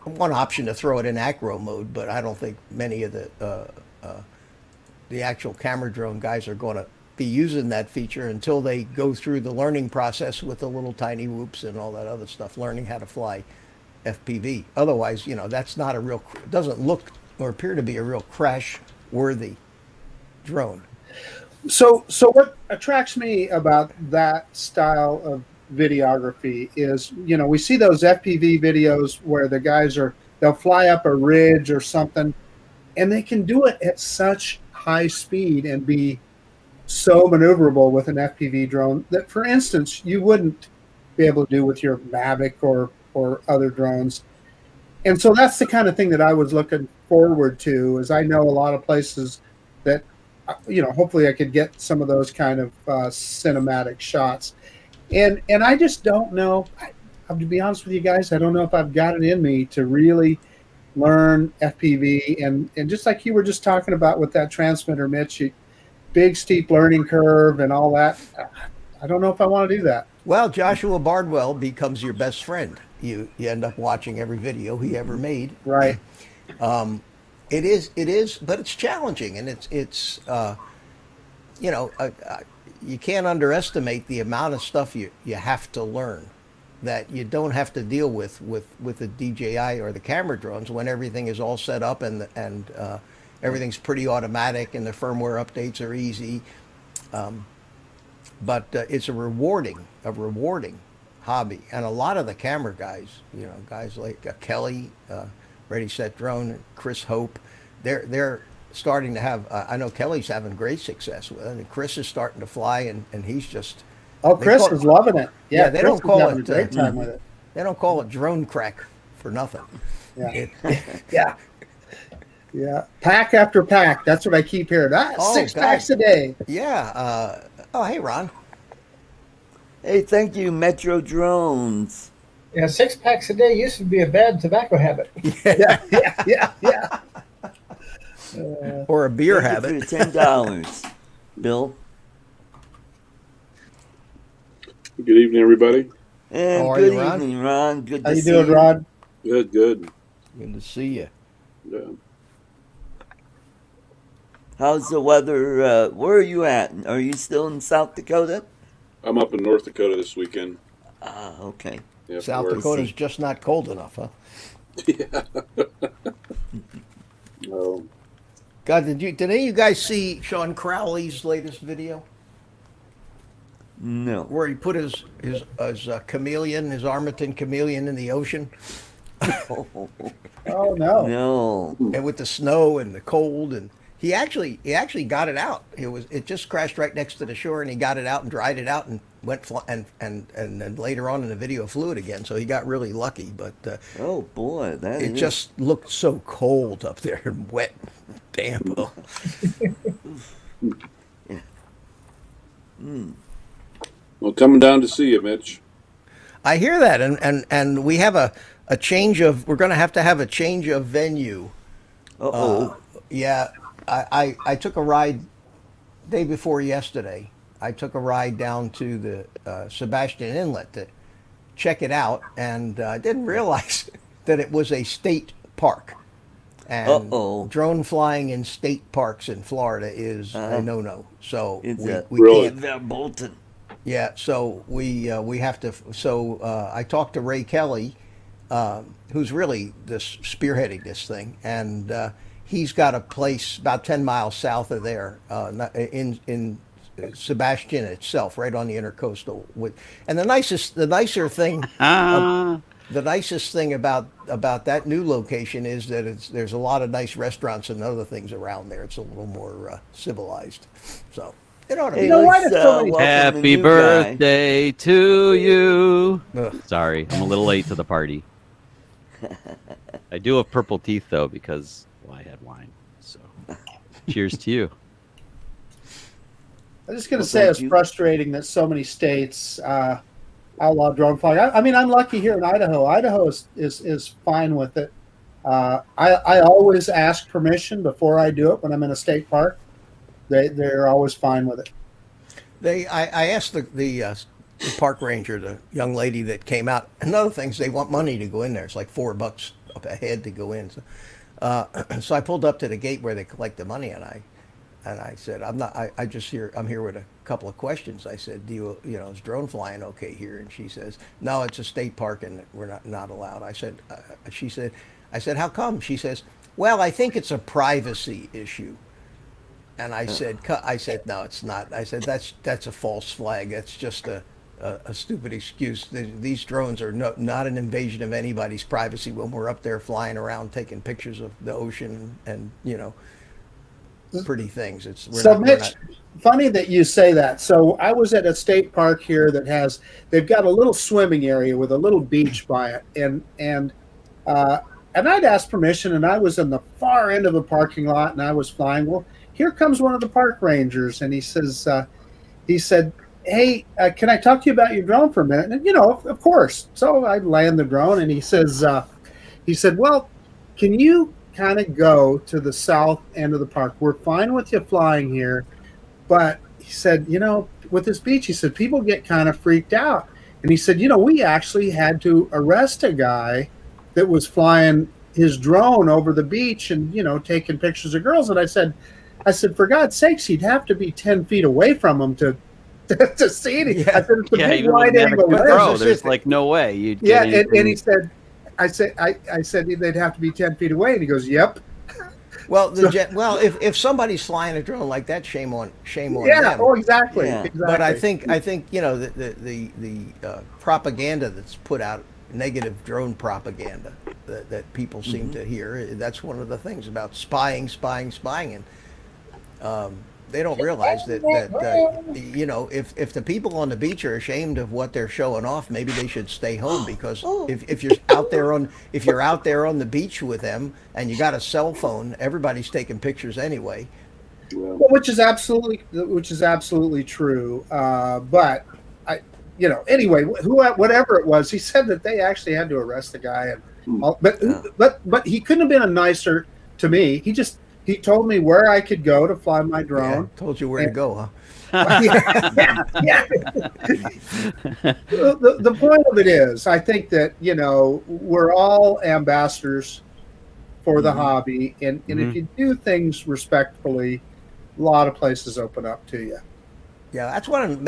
one option to throw it in acro mode. But I don't think many of the actual camera drone guys are going to be using that feature until they go through the learning process with the little tiny whoops and all that other stuff, learning how to fly FPV. Otherwise, that's not doesn't look or appear to be a real crash-worthy drone. So what attracts me about that style of videography is, we see those FPV videos where the guys they'll fly up a ridge or something, and they can do it at such high speed and be so maneuverable with an FPV drone that, for instance, you wouldn't be able to do with your Mavic or other drones. And so that's the kind of thing that I was looking forward to, is I know a lot of places that, hopefully I could get some of those kind of cinematic shots. And I just don't know, to be honest with you guys, I don't know if I've got it in me to really learn FPV. And just like you were just talking about with that transmitter, Mitch, big steep learning curve and all that. I don't know if I want to do that. Well, Joshua Bardwell becomes your best friend. You end up watching every video he ever made. Right. It is, but it's challenging, and it's you can't underestimate the amount of stuff you have to learn that you don't have to deal with the DJI or the camera drones when everything is all set up and everything's pretty automatic and the firmware updates are easy. But it's a rewarding hobby, and a lot of the camera guys, guys like Kelly, Ready Set Drone, Chris Hope, they're starting to have. I know Kelly's having great success with it, and Chris is starting to fly, and he's just. Oh, Chris is loving it. Yeah, they Chris don't call having it a great time with it. They don't call it drone crack for nothing. Yeah, yeah, yeah. Pack after pack. That's what I keep hearing. 6 packs a day. Yeah. Oh, hey, Ron. Hey, thank you, Metro Drones. Yeah, 6 packs a day used to be a bad tobacco habit. Yeah. Or a beer Thank you habit. for the $10, Bill. Good evening, everybody. And How are good you, Ron? evening, Ron. Good How to you see doing, you. Rod? Good, good. Good to see you. Yeah. How's the weather? Where are you at? Are you still in South Dakota? I'm up in North Dakota this weekend. Ah, okay. Yeah, South from Dakota's just not cold enough, huh? Yeah. Oh, God, did any of you guys see Sean Crowley's latest video No. where he put his chameleon, his Armington chameleon, in the ocean, Oh no. No. and with the snow and the cold, and he actually got it out. It just crashed right next to the shore, and he got it out and dried it out and went and then later on in the video flew it again. So he got really lucky, but Oh boy, that it is. just looked so cold up there and wet, damp. Oh. well, coming down to see you, Mitch. I hear that, and we have a change of. We're going to have a change of venue. Uh-oh. Yeah, I took a ride day before yesterday. I took a ride down to the Sebastian Inlet to check it out, and I didn't realize that it was a state park. And Uh-oh. drone flying in state parks in Florida is a no-no. So It's we, a we Really? can't. Verbolten. Yeah, so we have to. So I talked to Ray Kelly, who's really spearheading this thing, and he's got a place about 10 miles south of there, in Sebastian itself, right on the intercoastal. And the nicer thing. The nicest thing about that new location is that there's a lot of nice restaurants and other things around there. It's a little more civilized. So it ought to Hey, be. know what? let's, It's so many- welcome the Happy new guy. birthday to you. Ugh. Sorry, I'm a little late to the party. I do have purple teeth though because I had wine. So, cheers to you. I'm just going to Well, say thank it's you. frustrating that so many states outlaw drone flying. I mean, I'm lucky here in Idaho. Idaho is fine with it. I always ask permission before I do it when I'm in a state park. They're always fine with it. I asked the park ranger, the young lady that came out. Another thing is they want money to go in there. It's like $4 up a head to go in. So I pulled up to the gate where they collect the money, and I said, I'm here with a couple of questions. I said, is drone flying okay here? And she says, no, it's a state park and we're not allowed. I said, I said, how come? She says, well, I think it's a privacy issue. And I said, no, it's not. I said, that's a false flag. That's just a stupid excuse. These drones are not an invasion of anybody's privacy when we're up there flying around taking pictures of the ocean and pretty things. Mitch, funny that you say that. So I was at a state park here they've got a little swimming area with a little beach by it, and I'd asked permission, and I was in the far end of the parking lot, and I was flying. Well, here comes one of the park rangers, and he said, hey, can I talk to you about your drone for a minute? And of course. So I land the drone, and he said, well, can you kind of go to the south end of the park? We're fine with you flying here, but he said, with this beach, he said, people get kind of freaked out. And he said, we actually had to arrest a guy that was flying his drone over the beach and, taking pictures of girls. And I said, for God's sakes, he'd have to be 10 feet away from him to to see it. I said, it's a Yeah, big even with wide a angle Mavic lens. Pro, there's like no way you'd Yeah, get and he anything. said, I said they'd have to be 10 feet away, and he goes, "Yep." Well, if somebody's flying a drone like that, shame on Yeah. them. Oh, exactly. Yeah. Exactly. But I think the propaganda that's put out, negative drone propaganda that people seem to hear. That's one of the things about spying, and they don't realize that if the people on the beach are ashamed of what they're showing off, maybe they should stay home, because if you're out there on the beach with them and you got a cell phone, everybody's taking pictures anyway. Well, Well, which is absolutely true. But anyway, whatever it was, he said that they actually had to arrest the guy, but he couldn't have been nicer to me. He told me where I could go to fly my Yeah, drone. told you where to go, huh? Yeah. The point of it is, I think that we're all ambassadors for the hobby, and if you do things respectfully, a lot of places open up to you. Yeah, that's one of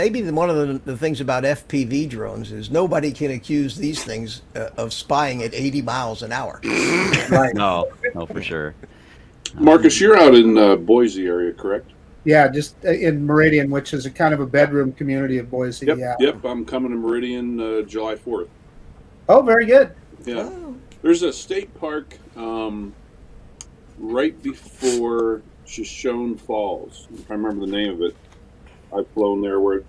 the things about FPV drones is nobody can accuse these things of spying at 80 miles an hour. Right. No, for sure. Marcus, you're out in Boise area, correct? Yeah, just in Meridian, which is a kind of a bedroom community of Boise. Yep. Yeah. Yep. I'm coming to Meridian July 4th. Oh, very good. Yeah. There's a state park right before Shoshone Falls, if I remember the name of it. I've flown there where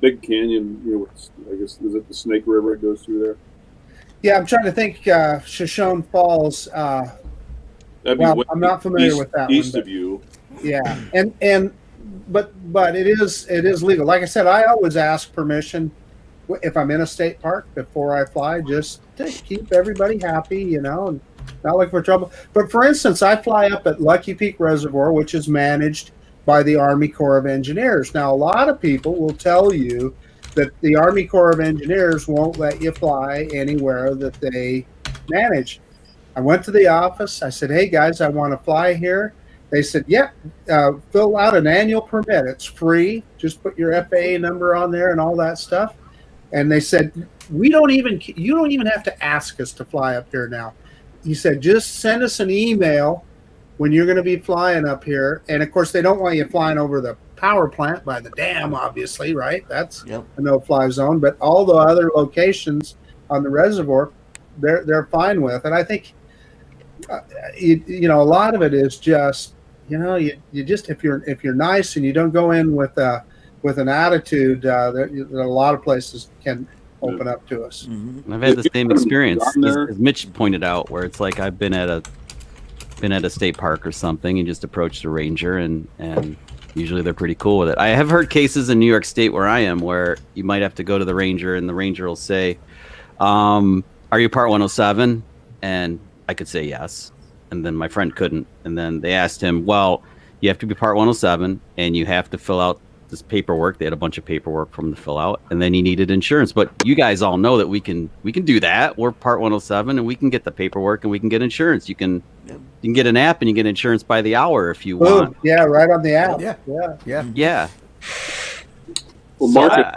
Big Canyon, I guess, is it the Snake River it goes through there? Yeah, I'm trying to think. Shoshone Falls. That'd be I'm not familiar with that east one. of you. Yeah, but it is legal. Like I said, I always ask permission if I'm in a state park before I fly, just to keep everybody happy, and not looking for trouble. But for instance, I fly up at Lucky Peak Reservoir, which is managed by the Army Corps of Engineers. Now, a lot of people will tell you that the Army Corps of Engineers won't let you fly anywhere that they manage. I went to the office. I said, "Hey guys, I want to fly here." They said, "Yep, fill out an annual permit. It's free. Just put your FAA number on there and all that stuff." And they said, you don't even have to ask us to fly up here now. He said, "Just send us an email when you're going to be flying up here." And of course, they don't want you flying over the power plant by the dam, obviously, right? That's a no-fly zone. But all the other locations on the reservoir, they're fine with. And I think, a lot of it is just, you just if you're nice and you don't go in with an attitude, that a lot of places can open up to us. I've had the same experience as Mitch pointed out, where it's like I've been at a state park or something and just approached a ranger, and usually they're pretty cool with it. I have heard cases in New York State where I am where you might have to go to the ranger and the ranger will say, "Are you Part 107?" And I could say yes, and then my friend couldn't, and then they asked him, "Well, you have to be Part 107 and you have to fill out this paperwork." They had a bunch of paperwork for him to fill out, and then he needed insurance. But you guys all know that we can do that. We're Part 107 and we can get the paperwork and we can get insurance. You can get an app and you get insurance by the hour if you want. Yeah, right on the app. Yeah. Well, Marcus,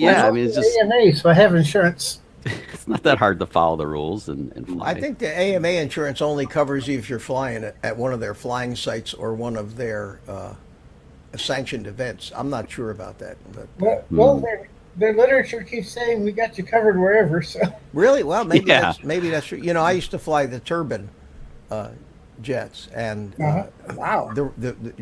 I mean, it's just AMA, so I have insurance. it's not that hard to follow the rules and fly. I think the AMA insurance only covers you if you're flying at one of their flying sites or one of their sanctioned events. I'm not sure about that. But Well, their literature keeps saying we got you covered wherever. So really, well, maybe Yeah. that's true. I used to fly the turbine jets, and Wow.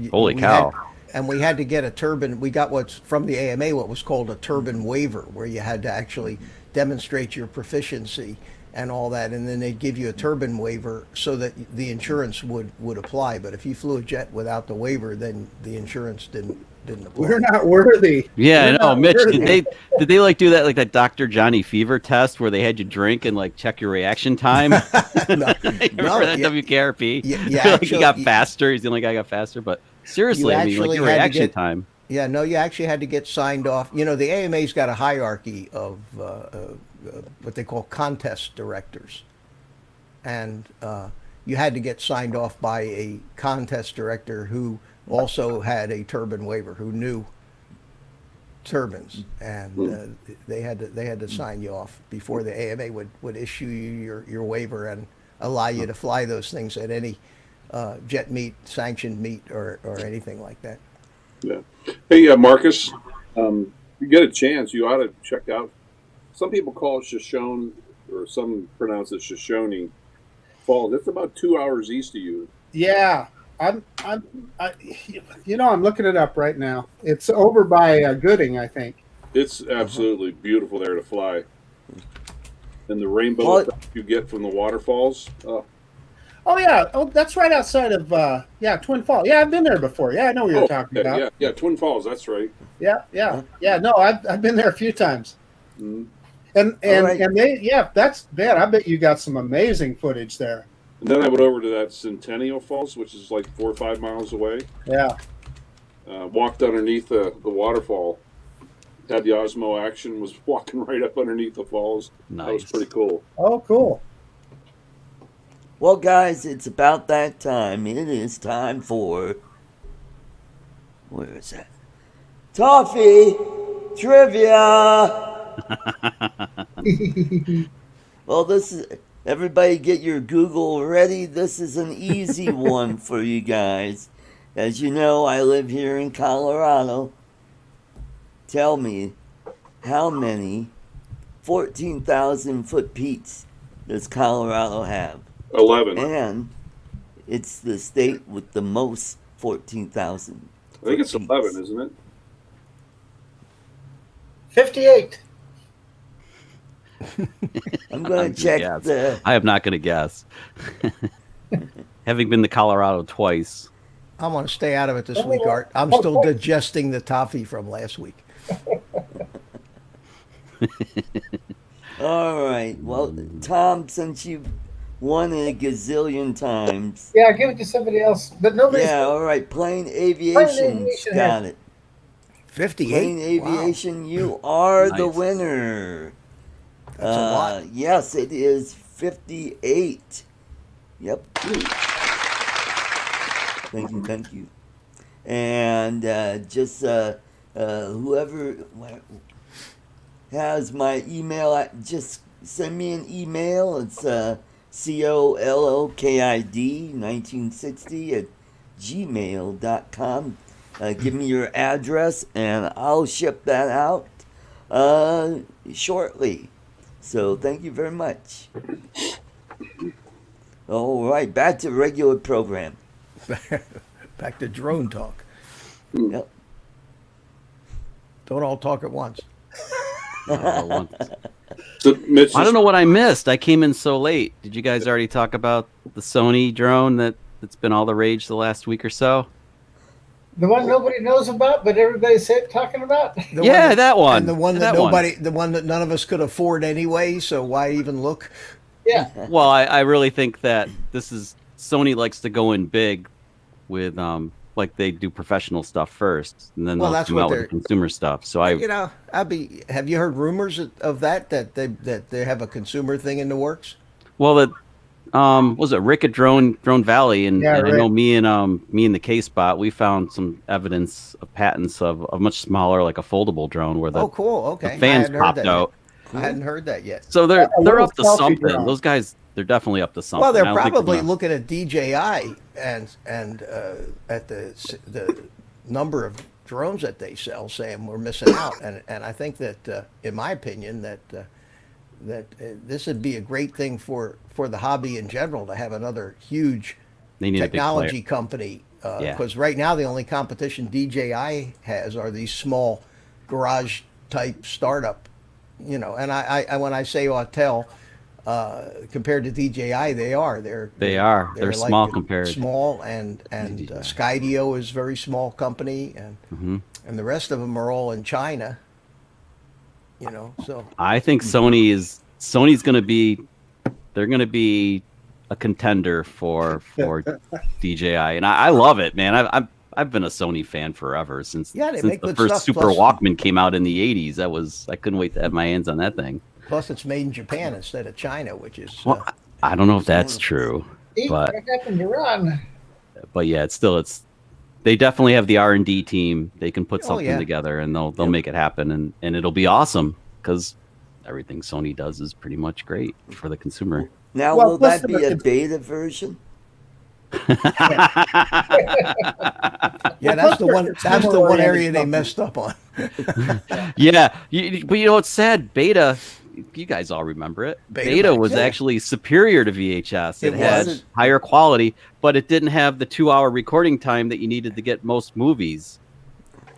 Holy cow. And we had to get a turbine. We got what's from the AMA, what was called a turbine waiver, where you had to actually demonstrate your proficiency and all that, and then they'd give you a turbine waiver so that the insurance would apply. But if you flew a jet without the waiver, then the insurance didn't apply. We're not worthy. Yeah, We're I know, not Mitch. worthy. Did they like do that, like that Dr. Johnny Fever test where they had you drink and like check your reaction time? Remember that WKRP? Like he got faster. He's the only guy who got faster. But seriously, I mean, like your reaction time. Yeah, no, you actually had to get signed off. The AMA's got a hierarchy of what they call contest directors, and you had to get signed off by a contest director who also had a turbine waiver, who knew turbines, and they had to sign you off before the AMA would issue you your waiver and allow you to fly those things at any jet meet, sanctioned meet, or anything like that. Yeah. Hey, Marcus, if you get a chance, you ought to check out. Some people call it Shoshone, or some pronounce it Shoshone Falls. It's about 2 hours east of you. Yeah, I'm looking it up right now. It's over by Gooding, I think. It's absolutely beautiful there to fly, and the rainbow effect you get from the waterfalls. Oh yeah, that's right outside of Twin Falls. Yeah, I've been there before. Yeah, I know what you're talking about. Yeah, Twin Falls. That's right. Yeah. No, I've been there a few times. Mm-hmm. And that's bad. I bet you got some amazing footage there. And then I went over to that Centennial Falls, which is like 4 or 5 miles away. Yeah. Walked underneath the waterfall. Had the Osmo action. Was walking right up underneath the falls. Nice. That was pretty cool. Oh, cool. Well, guys, it's about that time. It is time for... Where is that? Toffee Trivia! Well, this is... Everybody get your Google ready. This is an easy one for you guys. As you know, I live here in Colorado. Tell me, how many 14,000-foot peaks does Colorado have? 11. And it's the state with the most 14,000. I think it's 11, isn't it? 58. I'm going to check the... I am not going to guess. Having been to Colorado twice. I want to stay out of it this week, Art. I'm still digesting the toffee from last week. All right. Well, Tom, since you've won it a gazillion times. Yeah, give it to somebody else. But nobody. Yeah, all right. Plain Aviation got it. 58. Plain Aviation, you are the Nice. winner. That's a lot. Yes, it is 58. Yep. Thank you. And just whoever has my email, just send me an email. It's COLOKID1960@gmail.com. Give me your address, and I'll ship that out shortly. So thank you very much. All right, back to regular program. Back to drone talk. Yep. Don't all talk at once. So, Mitch, I don't know what I missed. I came in so late. Did you guys already talk about the Sony drone that's been all the rage the last week or so? The one nobody knows about, but everybody's talking about? That one. And the one that the one that none of us could afford anyway, so why even look? Yeah. Well, I really think that Sony likes to go in big with like they do professional stuff first, and then they'll come out with the consumer stuff. So have you heard rumors of that they have a consumer thing in the works? Well, was it Rick at Drone Valley, and I know me and the K-Spot, we found some evidence of patents of a much smaller, like a foldable drone, where the fans popped out. I hadn't heard that yet. So they're up to something. Drone. Those guys, they're definitely up to something. Well, they're probably looking at DJI and at the number of drones that they sell, saying we're missing out. And I think that, in my opinion, that this would be a great thing for the hobby in general to have another huge technology company. Because right now the only competition DJI has are these small garage type startup. And I when I say Autel, compared to DJI, they're like small compared. Small and Skydio is a very small company, and the rest of them are all in China. So I think Sony's going to be a contender for DJI, and I love it, man. I've been a Sony fan forever since the first Super Walkman came out in the 80s. I couldn't wait to have my hands on that thing. Plus, it's made in Japan instead of China, which is I don't know if that's true, What happened to Ron? but yeah, it's they definitely have the R&D team. They can put something yeah. together, and they'll make it happen, and it'll be awesome because everything Sony does is pretty much great for the consumer. Now, Well, will that listen, be a it's- beta version? Yeah, that's the one. That's the one area they messed up on. Yeah, but you know what's sad? Beta, you guys all remember it. Beta was actually superior to VHS. It had was. higher quality, but it didn't have the 2-hour recording time that you needed to get most movies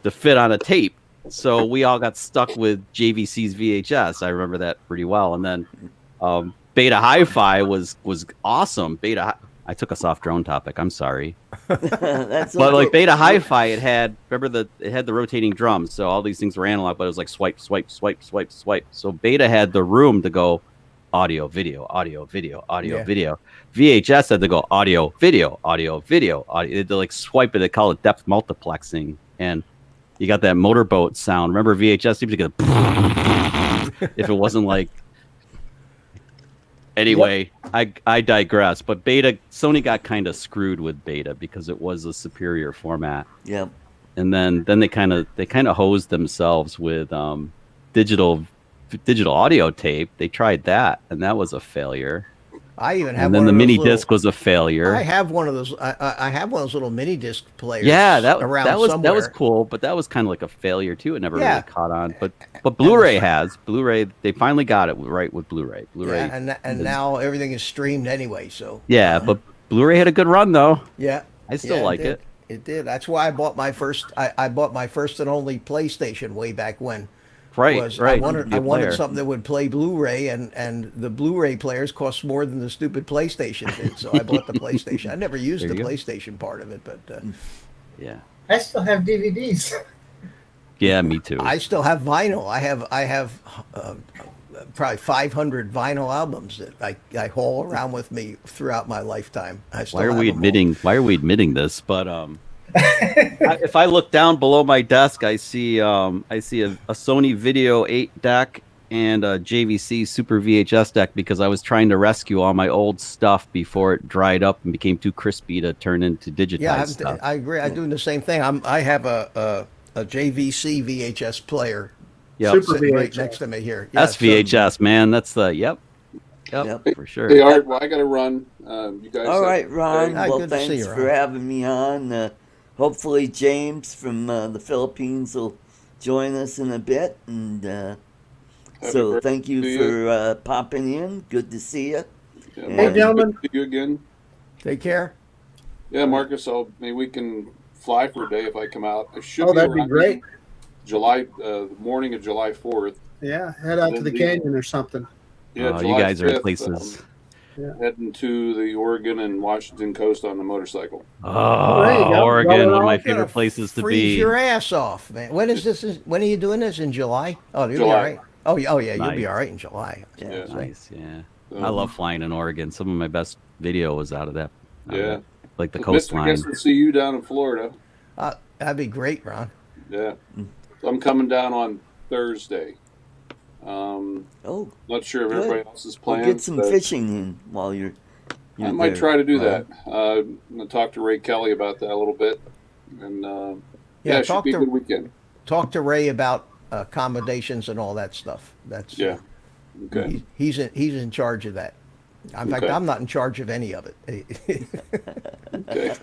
to fit on a tape. So we all got stuck with JVC's VHS. I remember that pretty well. And then Beta Hi-Fi was awesome. I took us off drone topic. I'm sorry. That's But like okay. Beta Hi-Fi, it had the rotating drums, so all these things were analog, but it was like swipe, swipe, swipe, swipe, swipe. So Beta had the room to go audio, video, audio, video, audio, video. VHS had to go audio, video, audio, video, audio. They like swipe it. They call it depth multiplexing, and you got that motorboat sound. Remember VHS? You could if it wasn't like. Anyway, I digress. But Beta, Sony got kind of screwed with Beta because it was a superior format. Yep. And then they kind of hosed themselves with digital audio tape. They tried that, and that was a failure. I even have. And then one the of those mini little- disc was a failure. I have one of those. I have one of those little mini disc players. Yeah, that was somewhere. cool, but that was kind of like a failure too. It never Yeah. really caught on. But Blu-ray they finally got it right with Blu-ray. Yeah, and now everything is streamed anyway. So yeah, but Blu-ray had a good run though. yeah, I still yeah, like did. it. It did. That's why I bought my first. I bought my first and only PlayStation way back when. Right, I right. wanted Good player. something that would play Blu-ray, and the Blu-ray players cost more than the stupid PlayStation did. So I bought the PlayStation. I never used There the you go. PlayStation part of it, but Yeah, I still have DVDs. yeah, me too. I still have vinyl. I have probably 500 vinyl albums that I haul around with me throughout my lifetime. I still Why are have we them all. admitting this? But if I look down below my desk, I see a Sony Video 8 deck and a JVC Super VHS deck because I was trying to rescue all my old stuff before it dried up and became too crispy to turn into digitized Yeah, stuff. I agree. I'm doing the same thing. I have a JVC VHS player Yep. Super sitting right VHS. next to me here. That's so- VHS, man. That's the yep, for sure. Hey, Art, well, I got to run. You guys. All right, Ron. Hi, Well, good to see thanks you, for Ron. having me on. Hopefully, James from the Philippines will join us in a bit. And so, birthday thank you to you. for popping in. Good to see you. Yeah, Hey, Marcus, gentlemen. good to see you again. Take care. Yeah, Marcus. Maybe we can fly for a day if I come out. I should Oh, that'd be around great. the morning of July 4th. Yeah, head out to the canyon or something. Yeah, Oh, July you guys are 5th, places. heading to the Oregon and Washington coast on the motorcycle. Oh, there you go. Oregon, one of my You're favorite gonna places to Freeze be. your ass off, man. When is this? When are you doing this? In July? Oh, you'll be July. all right. Oh, yeah, you'll be Nice. all right in July. Yeah. Nice, yeah. So, I love flying in Oregon. Some of my best video was out of that. Yeah. Like the I coastline. guess we'll see you down in Florida. That'd be great, Ron. Yeah. So I'm coming down on Thursday. Oh, Not sure if Good. everybody else is we'll planning. get some fishing in while you're I might there. try to do that. I'm going to talk to Ray Kelly about that a little bit. And yeah, it should talk be a to good weekend. talk to Ray about accommodations and all that stuff. That's Yeah. Okay. He's in charge of that. In fact, Okay. I'm not in charge of any of it. Okay.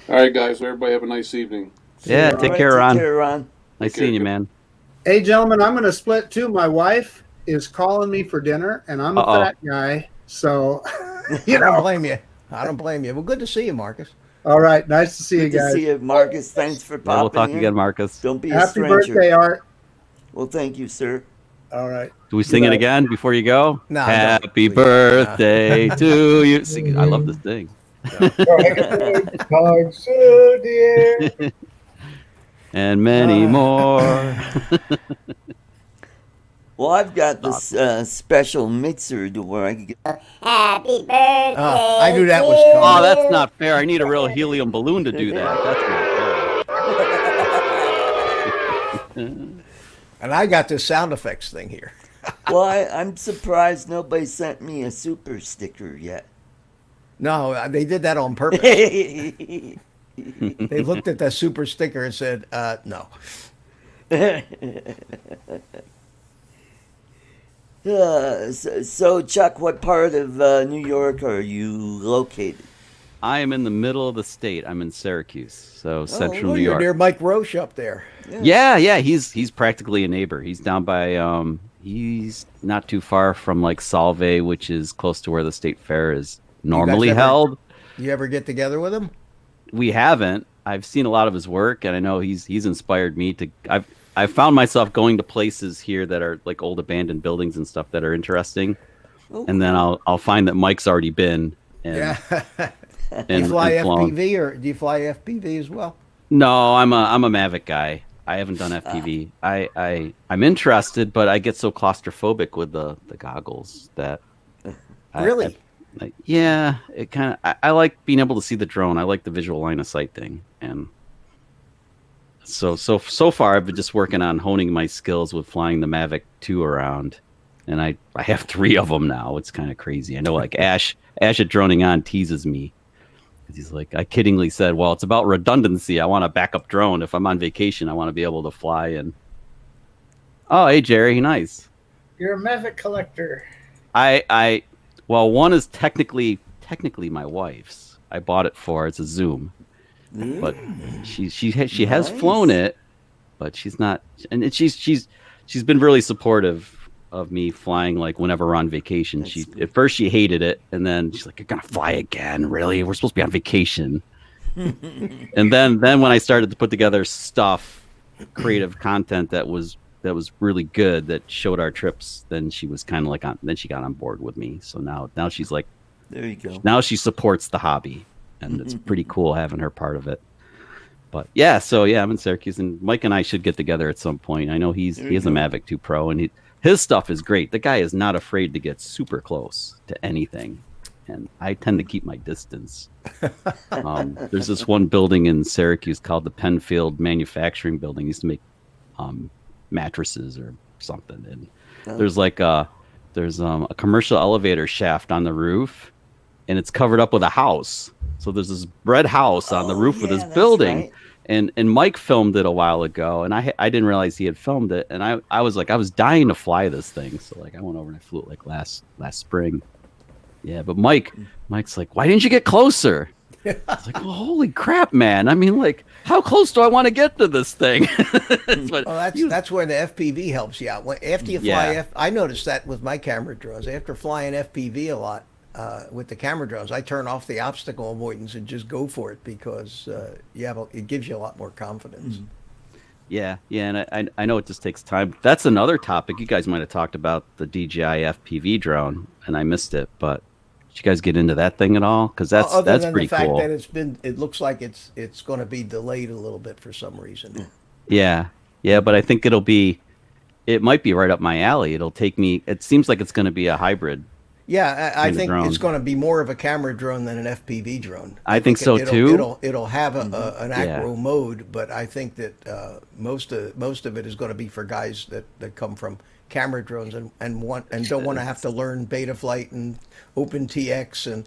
All right, guys. Everybody have a nice evening. Yeah, All take right, care, Ron. Take care, Ron. Nice Take seeing you, care. man. Hey, gentlemen, I'm going to split too. My wife is calling me for dinner, and I'm a Uh-oh. fat guy, so I you don't know. blame you. I don't blame you. Well, good to see you, Marcus. All right, nice to see you Good to guys. see you, Marcus. Thanks for Yeah, popping we'll talk in. again, Marcus. Don't be a Happy stranger. birthday, Art. Well, thank you, sir. All right. Do we sing it Goodbye. again before you go? No, Happy don't, please. birthday to you. Sing, I love this thing. Dog so dear. And many more. Well, I've got this special mixer to where I can get. Happy birthday. I knew that was to coming. Oh, that's not fair. I need a real helium balloon to do that. That's not fair. And I got this sound effects thing here. Well, I'm surprised nobody sent me a super sticker yet. No, they did that on purpose. They looked at that super sticker and said, no. So, Chuck, what part of New York are you located? I am in the middle of the state. I'm in Syracuse, so central Well, New you're York. near Mike Roche up there. Yeah. He's practically a neighbor. He's down by he's not too far from like Salve, which is close to where the state fair is normally held. You ever get together with him? We haven't. I've seen a lot of his work, and I know he's inspired me to. I've found myself going to places here that are like old abandoned buildings and stuff that are interesting, and then I'll find that Mike's already been. And, Yeah. and, Do you fly and flown. FPV or do you fly FPV as well? No, I'm a Mavic guy. I haven't done FPV. I'm interested, but I get so claustrophobic with the goggles that. Really? Yeah, it kind of. I like being able to see the drone. I like the visual line of sight thing, and so far I've been just working on honing my skills with flying the Mavic 2 around, and I have 3 of them now. It's kind of crazy. I know, like Ash at Droning On teases me. He's like, I kiddingly said, well, it's about redundancy. I want a backup drone. If I'm on vacation, I want to be able to fly. And oh, hey, Jerry, nice. You're a Mavic collector. Well, one is technically my wife's. I bought it for. It's a Zoom, but she has flown it, but she's not. And she's been really supportive of me flying, like whenever we're on vacation. At first she hated it, and then she's like, "You're gonna fly again? Really? We're supposed to be on vacation." And then when I started to put together stuff, creative content that was really good, that showed our trips, then she was kind of like then she got on board with me. So now she's like, there you go. Now she supports the hobby, and it's pretty cool having her part of it. But yeah, I'm in Syracuse, and Mike and I should get together at some point. I know he has a Mavic 2 Pro, and his stuff is great. The guy is not afraid to get super close to anything, and I tend to keep my distance. There's this one building in Syracuse called the Penfield Manufacturing Building. It used to make mattresses or something, and there's a commercial elevator shaft on the roof, and it's covered up with a house. So there's this red house on the roof of this building. Right. And Mike filmed it a while ago, and I didn't realize he had filmed it, and I was dying to fly this thing, so like I went over and I flew it like last spring. Yeah, but Mike's like, why didn't you get closer? I was like, well, holy crap, man! I mean, like, how close do I want to get to this thing? Well, that's where the FPV helps you out. After you fly, I noticed that with my camera drones. After flying FPV a lot with the camera drones, I turn off the obstacle avoidance and just go for it, because it gives you a lot more confidence. Yeah, and I know it just takes time. That's another topic. You guys might have talked about the DJI FPV drone, and I missed it, but did you guys get into that thing at all? Because that's pretty cool. Other than the fact that it looks like it's going to be delayed a little bit for some reason. Yeah, but I think it might be right up my alley. It'll take me. It seems like it's going to be a hybrid. Yeah, I think it's going to be more of a camera drone than an FPV drone. I think so too. It'll have an acro mode, but I think that most of it is going to be for guys that come from camera drones and don't want to have to learn Betaflight and OpenTX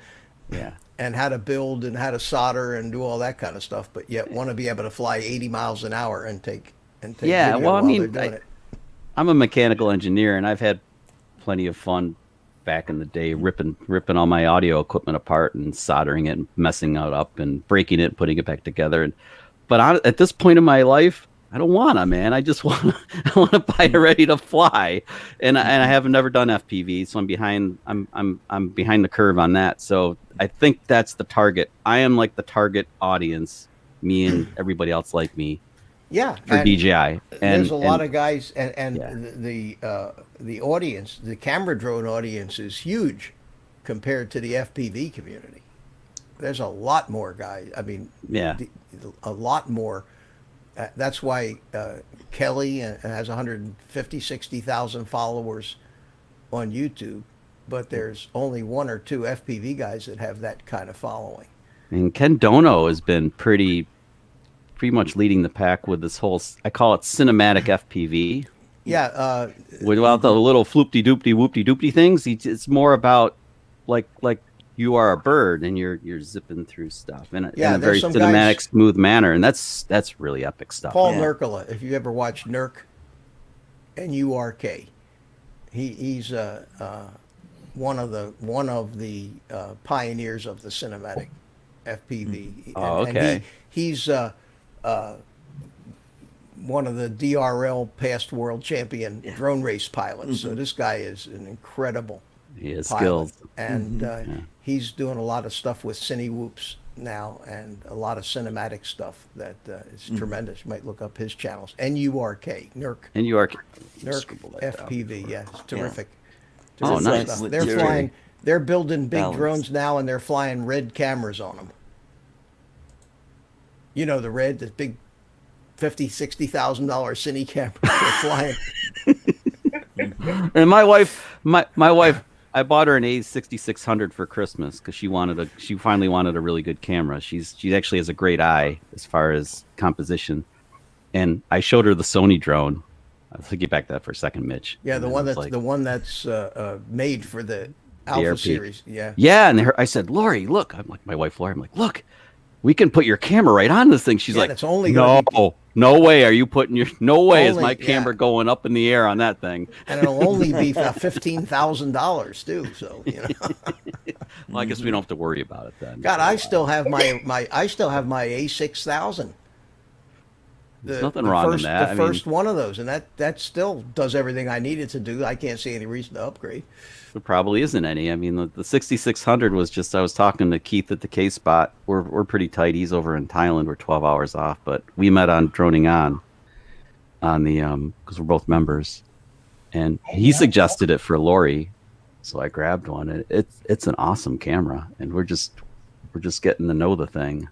and how to build and how to solder and do all that kind of stuff, but yet want to be able to fly 80 miles an hour and take yeah. Well, I mean, I'm a mechanical engineer, and I've had plenty of fun back in the day ripping all my audio equipment apart and soldering it and messing it up and breaking it and putting it back together. But at this point in my life, I don't wanna, man. I just want to buy it ready to fly, and I have never done FPV, so I'm behind. I'm behind the curve on that. So I think that's the target. I am like the target audience. Me and everybody else like me. Yeah, for DJI. And there's a lot of guys, and the audience, the camera drone audience, is huge compared to the FPV community. There's a lot more guys. I mean, a lot more. That's why Kelly has 150,000-60,000 followers on YouTube, but there's only 1 or 2 FPV guys that have that kind of following. And Ken Dono has been pretty much leading the pack with this whole, I call it cinematic FPV. Yeah. Without the little floopty doopty whoopty doopty things, it's more about like you are a bird and you're zipping through stuff in a very there's some cinematic, guys- smooth manner, and that's really epic stuff. Paul Nurkala, if you ever watched Nurk, N-U-R-K, he's one of the pioneers of the cinematic FPV. Oh, And okay. he's one of the DRL past world champion drone race pilots. So this guy is an incredible He has pilot. skills. And he's doing a lot of stuff with Cine Whoops now, and a lot of cinematic stuff that is tremendous. You might look up his channels. N-U-R-K, Nurk. Nurk FPV, yeah, it's terrific. Oh, Terrific nice. stuff. With They're Jerry. flying. They're building big Balance. drones now, and they're flying red cameras on them. You know, the red, the big $50,000-$60,000 cine camera they're flying. And my wife, I bought her an A6600 for Christmas because she finally wanted a really good camera. She actually has a great eye as far as composition, and I showed her the Sony drone. I'll get back to that for a second, Mitch. Yeah, And the then one it was that's like, the one that's made for the Alpha ARP. series. Yeah. Yeah, and I said, Lori, look. I'm like, my wife Lori. I'm like, look, we can put your camera right on this thing. She's Yeah, like, it's only gonna no way. Are you putting your? No way is Only- my camera yeah. going up in the air on that thing. And it'll only be $15,000 too. So you know. Well, I guess we don't have to worry about it then. God, I still have my A6000. There's nothing wrong in that. The first one of those, and that still does everything I needed to do. I can't see any reason to upgrade. There probably isn't any. I mean, the 6600 was just. I was talking to Keith at the K Spot. We're pretty tight. He's over in Thailand. We're 12 hours off, but we met on Droning on the because we're both members, and he suggested it for Lori, so I grabbed one. It's an awesome camera, and we're just getting to know the thing.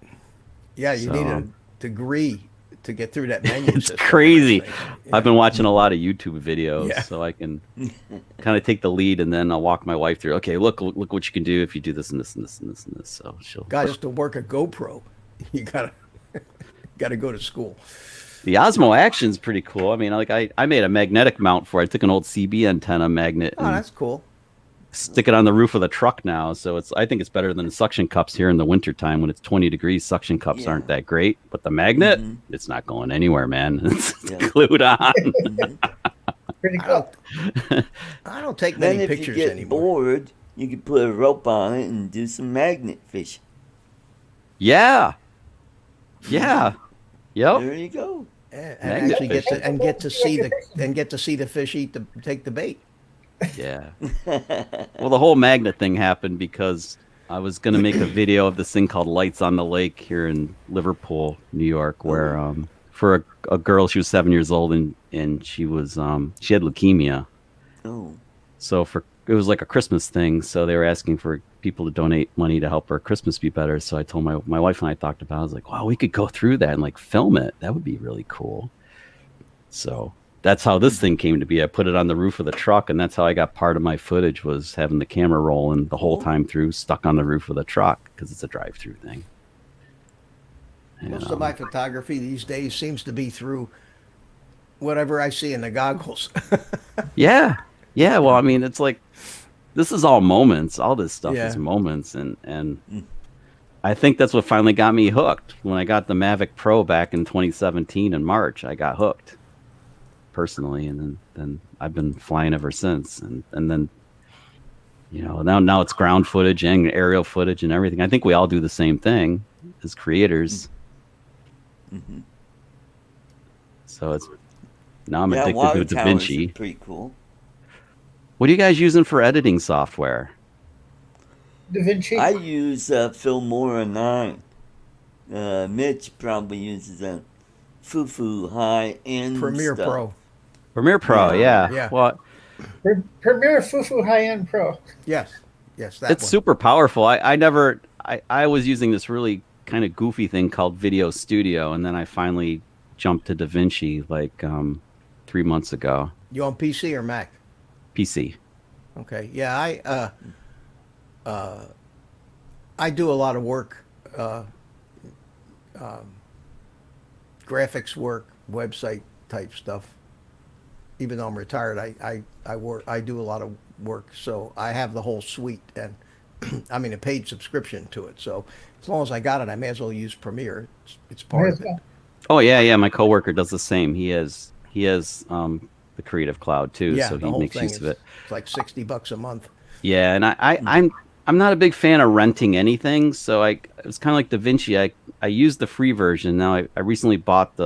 Yeah, you So, need a degree to get through that menu It's system. crazy. Yeah. I've been watching a lot of YouTube videos, Yeah. so I can kind of take the lead, and then I'll walk my wife through. Okay, look what you can do if you do this and this and this and this and this. So she'll. God, just to work a GoPro, you gotta go to school. The Osmo Action's pretty cool. I mean, like I made a magnetic mount for it. I took an old CB antenna magnet Oh, and that's cool. stick it on the roof of the truck now. So I think it's better than the suction cups here in the wintertime when it's 20 degrees. Suction cups aren't that great, but the magnet, it's not going anywhere, man. It's glued on. Pretty cool. I don't take Then many if you pictures get anymore. bored, you can put a rope on it and do some magnet fishing. Yeah. Yep. There you go. And Magnet actually fishing. get to see the fish take the bait. Yeah. Well, the whole magnet thing happened because I was going to make a video of this thing called Lights on the Lake here in Liverpool, New York, where for a girl, she was 7 years old and she was she had leukemia. Oh. So it was like a Christmas thing. So they were asking for people to donate money to help her Christmas be better. So I told my wife and I talked about it. I was like, wow, we could go through that and like film it. That would be really cool. So that's how this thing came to be. I put it on the roof of the truck, and that's how I got part of my footage, was having the camera rolling the whole time through, stuck on the roof of the truck, because it's a drive-through thing. Most of my photography these days seems to be through whatever I see in the goggles. Yeah. Well, I mean, it's like, this is all moments. All this stuff is Yeah. moments, and I think that's what finally got me hooked. When I got the Mavic Pro back in 2017 in March, I got hooked personally, and then I've been flying ever since. And then, you know, now it's ground footage and aerial footage and everything. I think we all do the same thing as creators. Mm-hmm. So now I'm Yeah, addicted water to towers DaVinci. are pretty cool. What are you guys using for editing software? Da Vinci. I use Filmora 9. Mitch probably uses a Fufu high-end Premiere stuff. Pro. Premiere Pro, yeah. Yeah. Well, Premiere Fufu High End Pro. Yes, that it's one. super powerful. I was using this really kind of goofy thing called Video Studio, and then I finally jumped to DaVinci like 3 months ago. You on PC or Mac? PC. Okay. Yeah, I do a lot of work, graphics work, website type stuff. Even though I'm retired, I do a lot of work, so I have the whole suite, and a paid subscription to it. So as long as I got it, I may as well use Premiere. It's part of it. Oh yeah. My coworker does the same. He has the Creative Cloud too, Yeah, so the he whole makes thing use of it. it's like $60 a month. Yeah, and I'm not a big fan of renting anything, so it's kind of like DaVinci. I used the free version. Now I recently bought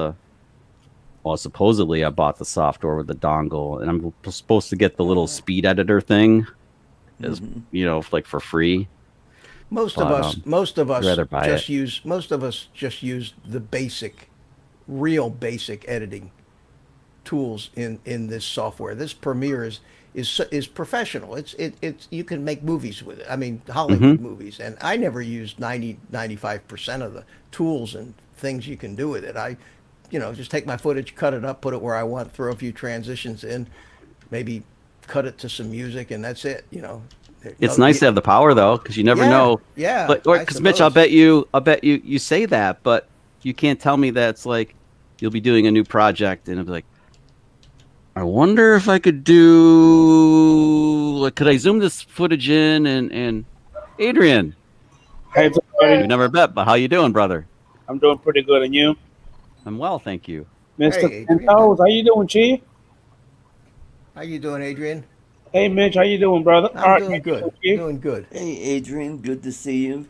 supposedly I bought the software with the dongle, and I'm supposed to get the little speed editor thing, as like for free. Most of us rather buy just it. use the real basic editing tools in this software. This Premiere is professional. It's you can make movies with it. I mean, Hollywood movies. And I never used 95% of the tools and things you can do with it. I just take my footage, cut it up, put it where I want, throw a few transitions in, maybe cut it to some music, and that's it. It's nice to have the power though, because you never know. Yeah. But because Mitch, I'll bet you say that, but you can't tell me that it's like you'll be doing a new project and it'll be like, I wonder if I could could I zoom this footage in and Adrian? Hey, everybody. We never met, but how you doing, brother? I'm doing pretty good, and you? I'm well, thank you. Mr. Hey, Pintos, how you doing, Chief? How you doing, Adrian? Hey, Mitch, how you doing, brother? I'm doing good. Doing good. Hey, Adrian, good to see you.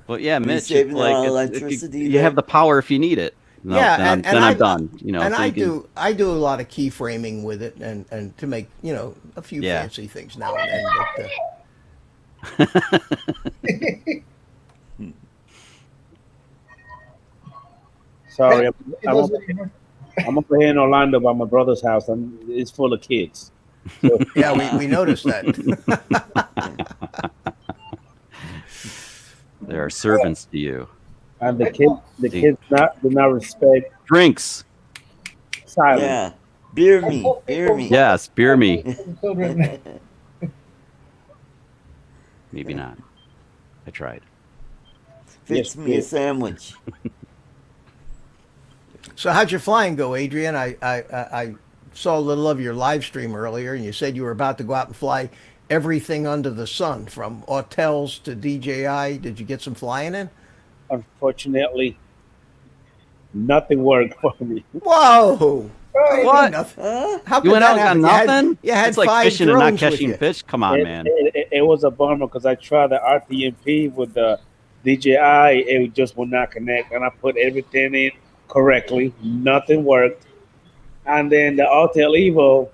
But yeah, Mitch, saving it's like all it's- electricity you there? have the power if you need it. No, Yeah, then I'm done. And so I you can- I do a lot of keyframing with it, and to make a few Yeah. fancy things now and then. Sorry, It I'm doesn't even- I'm over here in Orlando by my brother's house, and it's full of kids. So, Yeah, we noticed that. There are servants to you. and the kids do not respect Drinks. silence. Yeah. Beer me. Beer me. Yes, beer me. Children. Maybe not. I tried. Fix Yes, me a yes. sandwich. So how'd your flying go, Adrian? I saw a little of your live stream earlier, and you said you were about to go out and fly everything under the sun, from hotels to DJI. Did you get some flying in? Unfortunately, nothing worked for me. Whoa! What? Huh? How You could went that out happen? on nothing? You had It's like 5 fishing and not drones with catching you. fish. Come on, man. It was a bummer because I tried the RTMP with the DJI. It just would not connect, and I put everything in correctly. Nothing worked. And then the Autel Evo,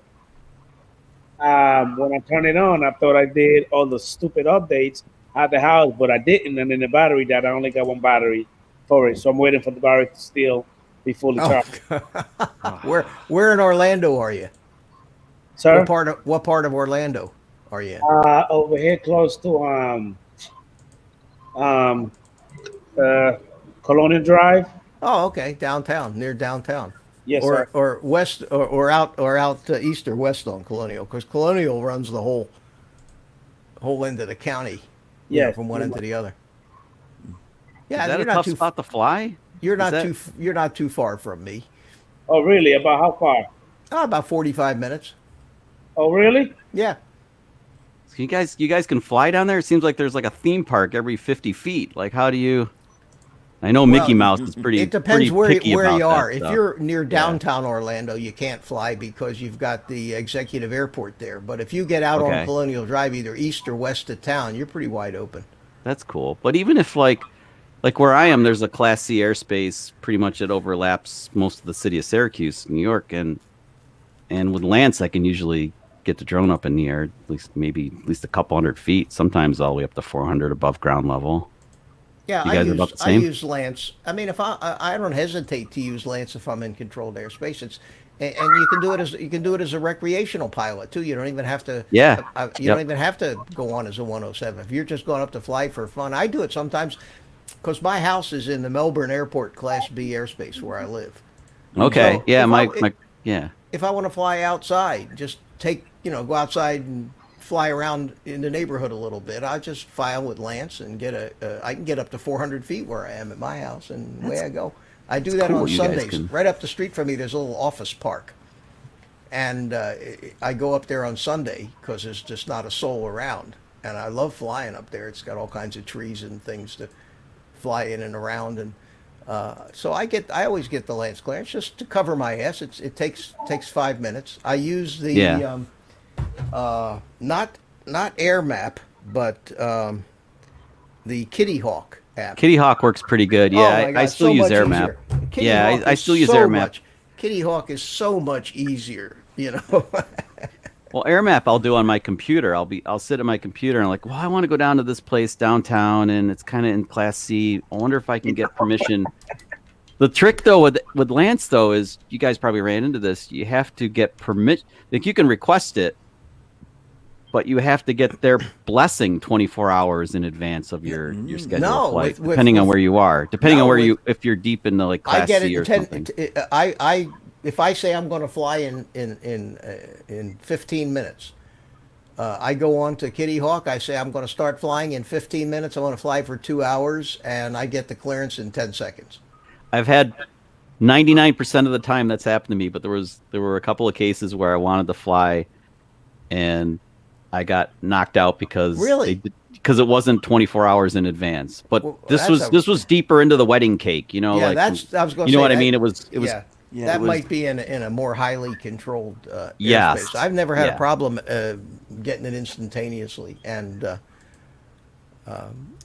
when I turned it on, I thought I did all the stupid updates at the house, but I didn't. And then the battery died. I only got one battery for it, so I'm waiting for the battery to still be fully Oh. charged. Where in Orlando are you? Sir, What part of Orlando are you in? over here close to Colonial Drive. Oh, okay, downtown, near downtown. Yes, sir. or west or out east or west on Colonial, because Colonial runs the whole end of the county. Yeah, from one end to the other. Yeah, Is that a you're not tough too spot to fly? you're not that- you're not too far from me. Oh, really? About how far? Oh, about 45 minutes. Oh, really? Yeah. So you guys can fly down there? It seems like there's like a theme park every 50 feet. Like, how do you? I know Mickey Mouse is pretty. It depends pretty picky where about you that are. If stuff. you're near downtown Orlando, you can't fly because you've got the executive airport there. But if you get out on Okay. Colonial Drive, either east or west of town, you're pretty wide open. That's cool. But even if like where I am, there's a Class C airspace pretty much that overlaps most of the city of Syracuse, New York, and with Lance, I can usually get the drone up in the air at least a couple hundred feet, sometimes all the way up to 400 above ground level. Yeah, You guys are about the I same? use Lance. I mean, if I don't hesitate to use Lance if I'm in controlled airspace. And you can do it as a recreational pilot too. You don't even have to. Yeah. You don't even have to go on as a 107. If you're just going up to fly for fun, I do it sometimes because my house is in the Melbourne Airport Class B airspace where I live. Okay. So Yeah. if Yeah. If I want to fly outside, just go outside and fly around in the neighborhood a little bit. I just file with Lance and I can get up to 400 feet where I am at my house, and away I go. I do that cool. on You guys Sundays. can- Right up the street from me, there's a little office park, and I go up there on Sunday because there's just not a soul around, and I love flying up there. It's got all kinds of trees and things to fly in and around, and so I always get the Lance clearance just to cover my ass. It takes 5 minutes. I use the Yeah. not Air Map, but the Kitty Hawk app. Kitty Hawk works pretty good. Oh Yeah, my God, I still so use much AirMap. easier. Kitty Yeah, Hawk I is still use so AirMap. much- Kitty Hawk is so much easier, you know. Well, AirMap I'll do on my computer. I'll sit at my computer and I'm like, well, I want to go down to this place downtown and it's kind of in Class C. I wonder if I can get permission. The trick though with Lance though is you guys probably ran into this. You have to get permit. Like you can request it, but you have to get their blessing 24 hours in advance of your scheduled No, flight, with- depending on with- where you are. Depending no, on where with- if you're deep in the like I Class get C it or in 10. something. If I say I'm going to fly in 15 minutes, I go on to Kitty Hawk. I say I'm going to start flying in 15 minutes. I want to fly for 2 hours, and I get the clearance in 10 seconds. I've had 99% of the time that's happened to me, but there were a couple of cases where I wanted to fly, and I got knocked out because Really? because it wasn't 24 hours in advance. But Well, this that's was was deeper into the wedding cake, you know. Yeah, like, that's. I was going to you say. know what I that- mean? It was Yeah, Yeah, that it was- might be in a more highly controlled Yes. airspace. I've never had Yeah. a problem getting it instantaneously, and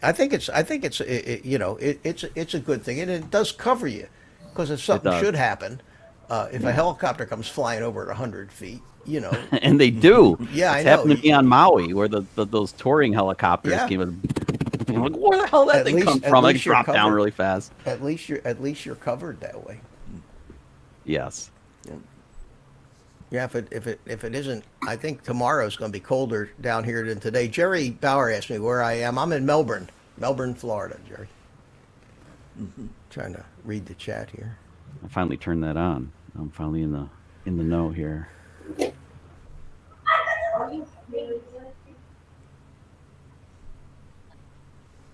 I think it's it's a good thing, and it does cover you because if something does. should happen, if a helicopter comes flying over at 100 feet, you know. and they do. Yeah, I it's know. happened to me on Maui where those touring helicopters Yeah. came in. I'm like, where the hell did that At thing least- come at from? I least you're dropped down covered. really fast. At least you're covered that way. Yes. Yeah, if it isn't, I think tomorrow's going to be colder down here than today. Jerry Bauer asked me where I am. I'm in Melbourne, Florida, Jerry. Trying to read the chat here. I finally turned that on. I'm finally in the know here.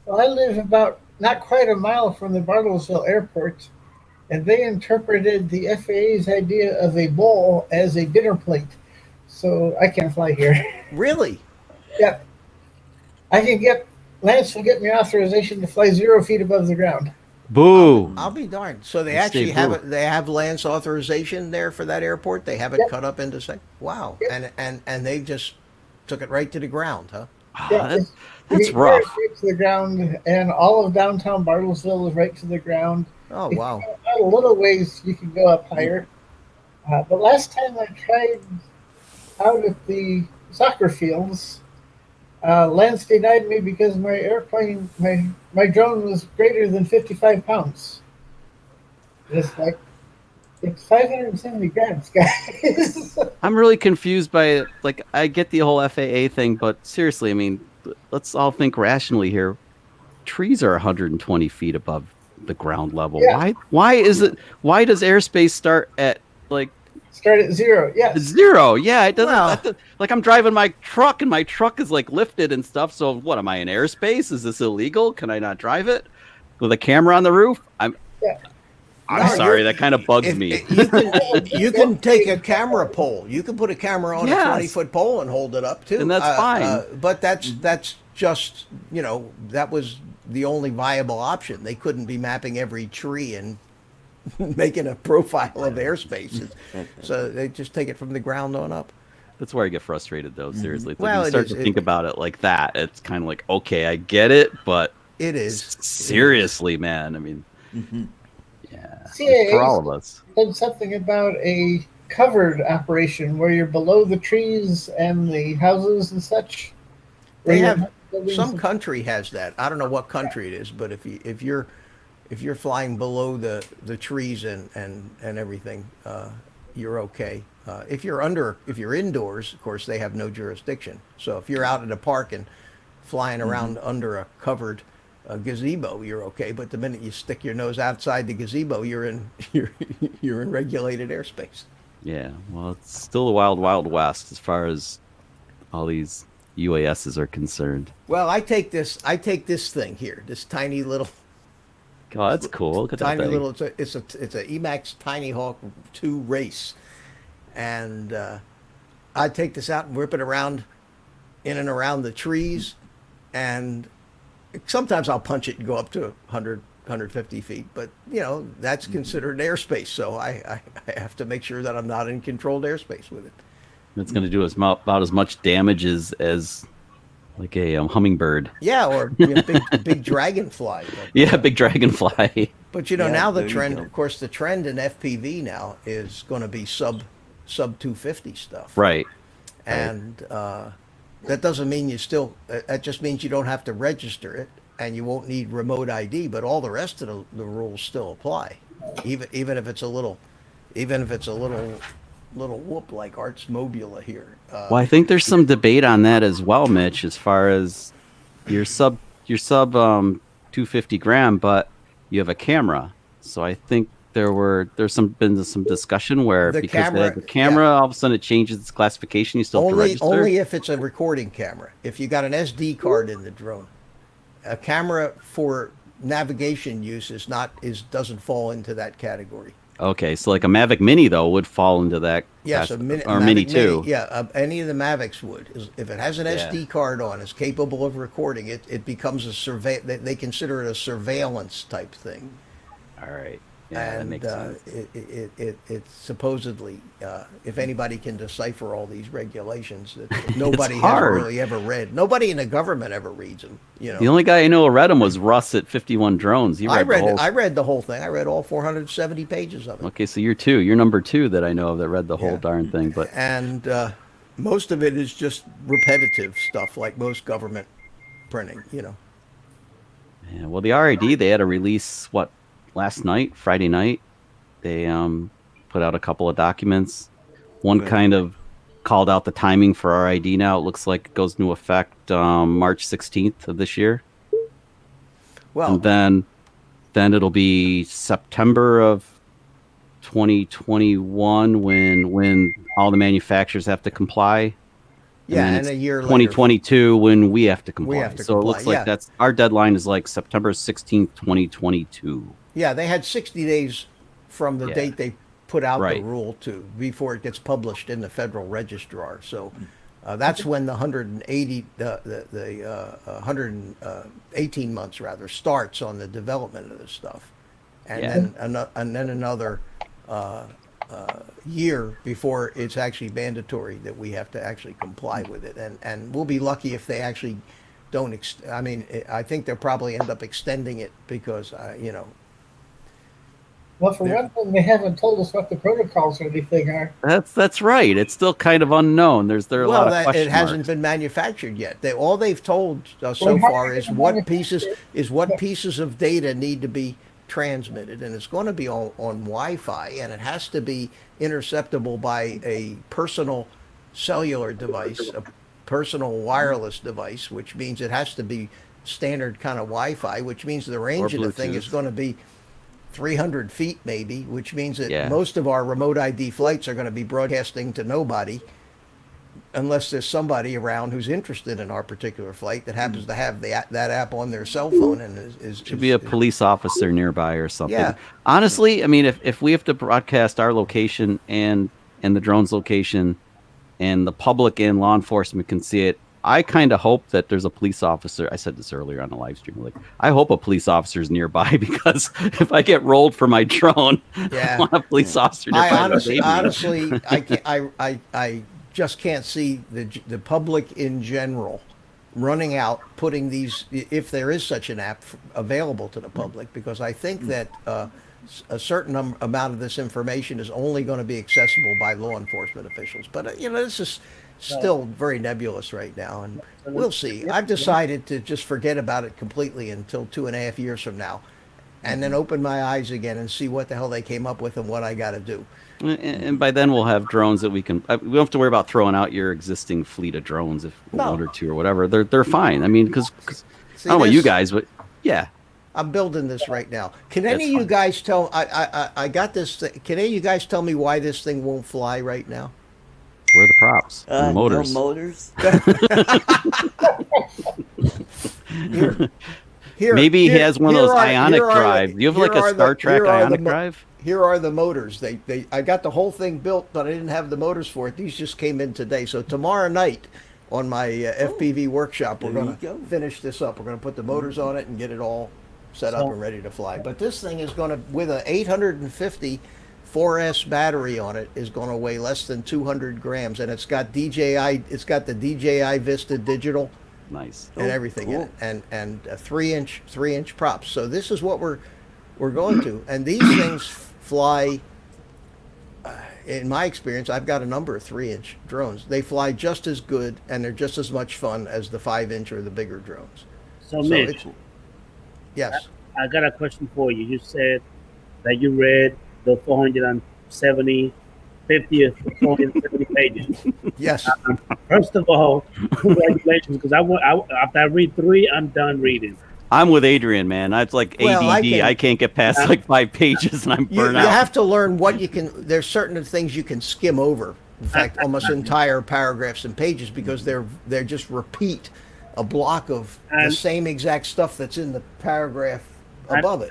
Well, I live about not quite a mile from the Bartlesville airport, and they interpreted the FAA's idea of a bowl as a dinner plate. So I can't fly here. Really? Yep. Lance will get me authorization to fly 0 feet above the ground. Boo! I'll be darned. So they Let's actually stay have blue. it. They have Lance authorization there for that airport. They have it cut up into wow, and they just took it right to the ground, huh? Yeah, That's it's rough. right to the ground, and all of downtown Bartlesville is right to the ground. Oh If wow. you go out a little ways, you can go up higher. But last time I tried out at the soccer fields, Lance denied me because my airplane, my drone was greater than 55 pounds. It's 570 grams, guys. I'm really confused by it. Like, I get the whole FAA thing, but seriously, I mean, let's all think rationally here. Trees are 120 feet above the ground level. Yeah. Why is it? Why does airspace start at like Start at 0. Yes. 0? Yeah, it doesn't. Well- Like, I'm driving my truck, and my truck is like lifted and stuff. So what? Am I in airspace? Is this illegal? Can I not drive it with a camera on the roof? I'm No, sorry. you're- That kind of bugs me. You can take a camera pole. You can put a camera on Yes. a 20-foot pole and hold it up too. And that's fine. But that's just that was the only viable option. They couldn't be mapping every tree and making a profile of airspace. So they just take it from the ground on up. That's where I get frustrated, though. Seriously, it's like Well, when you it start is- to think about it like that. It's kind of like, okay, I get it, but It is. seriously, man. I mean, yeah, CAA for all of us. said something about a covered operation where you're below the trees and the houses and such. They Where you're have not buildings some and- country has that. I don't know what country it is, but if you're flying below the trees and everything, you're okay. If you're indoors, of course, they have no jurisdiction. So if you're out at a park and flying around under a covered gazebo, you're okay. But the minute you stick your nose outside the gazebo, you're in you're in regulated airspace. Yeah, well, it's still the wild, wild west as far as all these UASs are concerned. Well, I take this thing here, this tiny little. Oh, that's cool. Look at that Tiny thing. little. It's a Emax Tiny Hawk 2 race, and I take this out and whip it around, in and around the trees, and sometimes I'll punch it and go up to 100, 150 feet, but that's considered airspace. So I have to make sure that I'm not in controlled airspace with it. It's going to do about as much damage as like a hummingbird. Yeah, or big dragonfly. But, yeah, big dragonfly. But Yeah, now the there you trend, go. of course, the trend in FPV now is going to be sub 250 stuff. Right. And that doesn't mean that just means you don't have to register it, and you won't need remote ID, but all the rest of the rules still apply, even if it's a little whoop like Arts Mobula here. Well, I think there's some debate on that as well, Mitch, as far as your sub 250 gram, but you have a camera. So I think there's been some discussion where The because camera- the camera yeah. all of a sudden it changes its classification. You still have to register. Only if it's a recording camera. If you got an SD card in the drone, a camera for navigation use doesn't fall into that category. Okay, so like a Mavic Mini though would fall into that. Yes, or Mavic Mini 2. Yeah, any of the Mavics would. If it has an Yeah. SD card on, it's capable of recording. It becomes they consider it a surveillance type thing. All right. Yeah, that And makes sense. it supposedly, if anybody can decipher all these regulations that nobody has hard. really ever read, nobody in the government ever reads them. The only guy I know who read them was Russ at 51 Drones. He I read the whole. I read the whole thing. I read all 470 pages of it. Okay, so you're number 2 that I know of that read the whole Yeah. darn thing. But And most of it is just repetitive stuff, like most government printing. yeah, well, the RID they had a release last night, Friday night. They put out a couple of documents. One kind of called out the timing for RID. Now it looks like it goes into effect March 16th of this year. Well, And then it'll be September of 2021 when all the manufacturers have to comply. yeah, then and it's a year later. 2022 when we have to comply. have to so it comply, looks like yeah. that's our deadline is like September 16th, 2022. Yeah, they had 60 days from the Yeah. date they put out the Right. rule before it gets published in the Federal Registrar. So that's when the 118 months rather starts on the development of this stuff, and Yeah. then another year before it's actually mandatory that we have to actually comply with it, and we'll be lucky if they actually don't. I think they'll probably end up extending it because Well, for one thing, they haven't told us what the protocols or anything are. That's right. It's still kind of unknown. There are a lot of question it hasn't marks. been manufactured yet. All they've told us so Well, how far is is it what pieces manufactured? of data need to be transmitted, and it's going to be on Wi-Fi, and it has to be interceptable by a personal cellular device, a personal wireless device, which means it has to be standard kind of Wi-Fi, which means the range of the thing is Bluetooth. going to be 300 feet maybe, which means that Yeah. most of our remote ID flights are going to be broadcasting to nobody unless there's somebody around who's interested in our particular flight that happens to have that app on their cell phone and Should be a police officer nearby or something. Yeah. Honestly, I mean, if we have to broadcast our location and the drone's location, and the public and law enforcement can see it, I kind of hope that there's a police officer. I said this earlier on the live stream. Like, I hope a police officer is nearby because if I get rolled for my drone, Yeah. I want a police officer nearby. I to honestly, save me. honestly, I can't, I just can't see the public in general running out, putting these, if there is such an app available to the public, because I think that a certain amount of this information is only going to be accessible by law enforcement officials. But this is still very nebulous right now, and we'll see. I've decided to just forget about it completely until 2.5 years from now, and then open my eyes again and see what the hell they came up with and what I got to do. And by then we'll have drones that we can. We don't have to worry about throwing out your existing fleet of drones if No. 1 or 2 or whatever. They're fine. I mean, because I See, don't know about you this- guys, but yeah. I'm building this right now. Can That's any of you fine. guys tell? I got this. Can any of you guys tell me why this thing won't fly right now? Where are the props? And the motors. No motors. Here, Maybe he has one of here those are- ionic here are the- drives. Do you have like here a are the- Star Trek here are the ionic mo- drive? Here are the motors. I got the whole thing built, but I didn't have the motors for it. These just came in today. So tomorrow night, on my FPV workshop. We're There going you to go. finish this up. We're going to put the motors on it and get it all set up So- and ready to fly. But this thing is going to, with a 850 4S battery on it, is going to weigh less than 200 grams, and it's got DJI. It's got the DJI Vista digital Nice. and Oh, everything in cool. it, and a 3-inch props. So this is what we're going to, and these things fly. In my experience, I've got a number of 3-inch drones. They fly just as good, and they're just as much fun as the 5-inch or the bigger drones. So, So Mitch, it's, yes, I got a question for you. You said that you read the 470, 50 or 470 pages. yes. First of all, congratulations, because after I read 3, I'm done reading. I'm with Adrian, man. It's like Well, ADD. I can't get past like 5 pages and I'm You burnt out. have to learn what you can. There's certain things you can skim over. In fact, almost entire paragraphs and pages, because they're just repeat a block of the And- same exact stuff that's in the paragraph above it.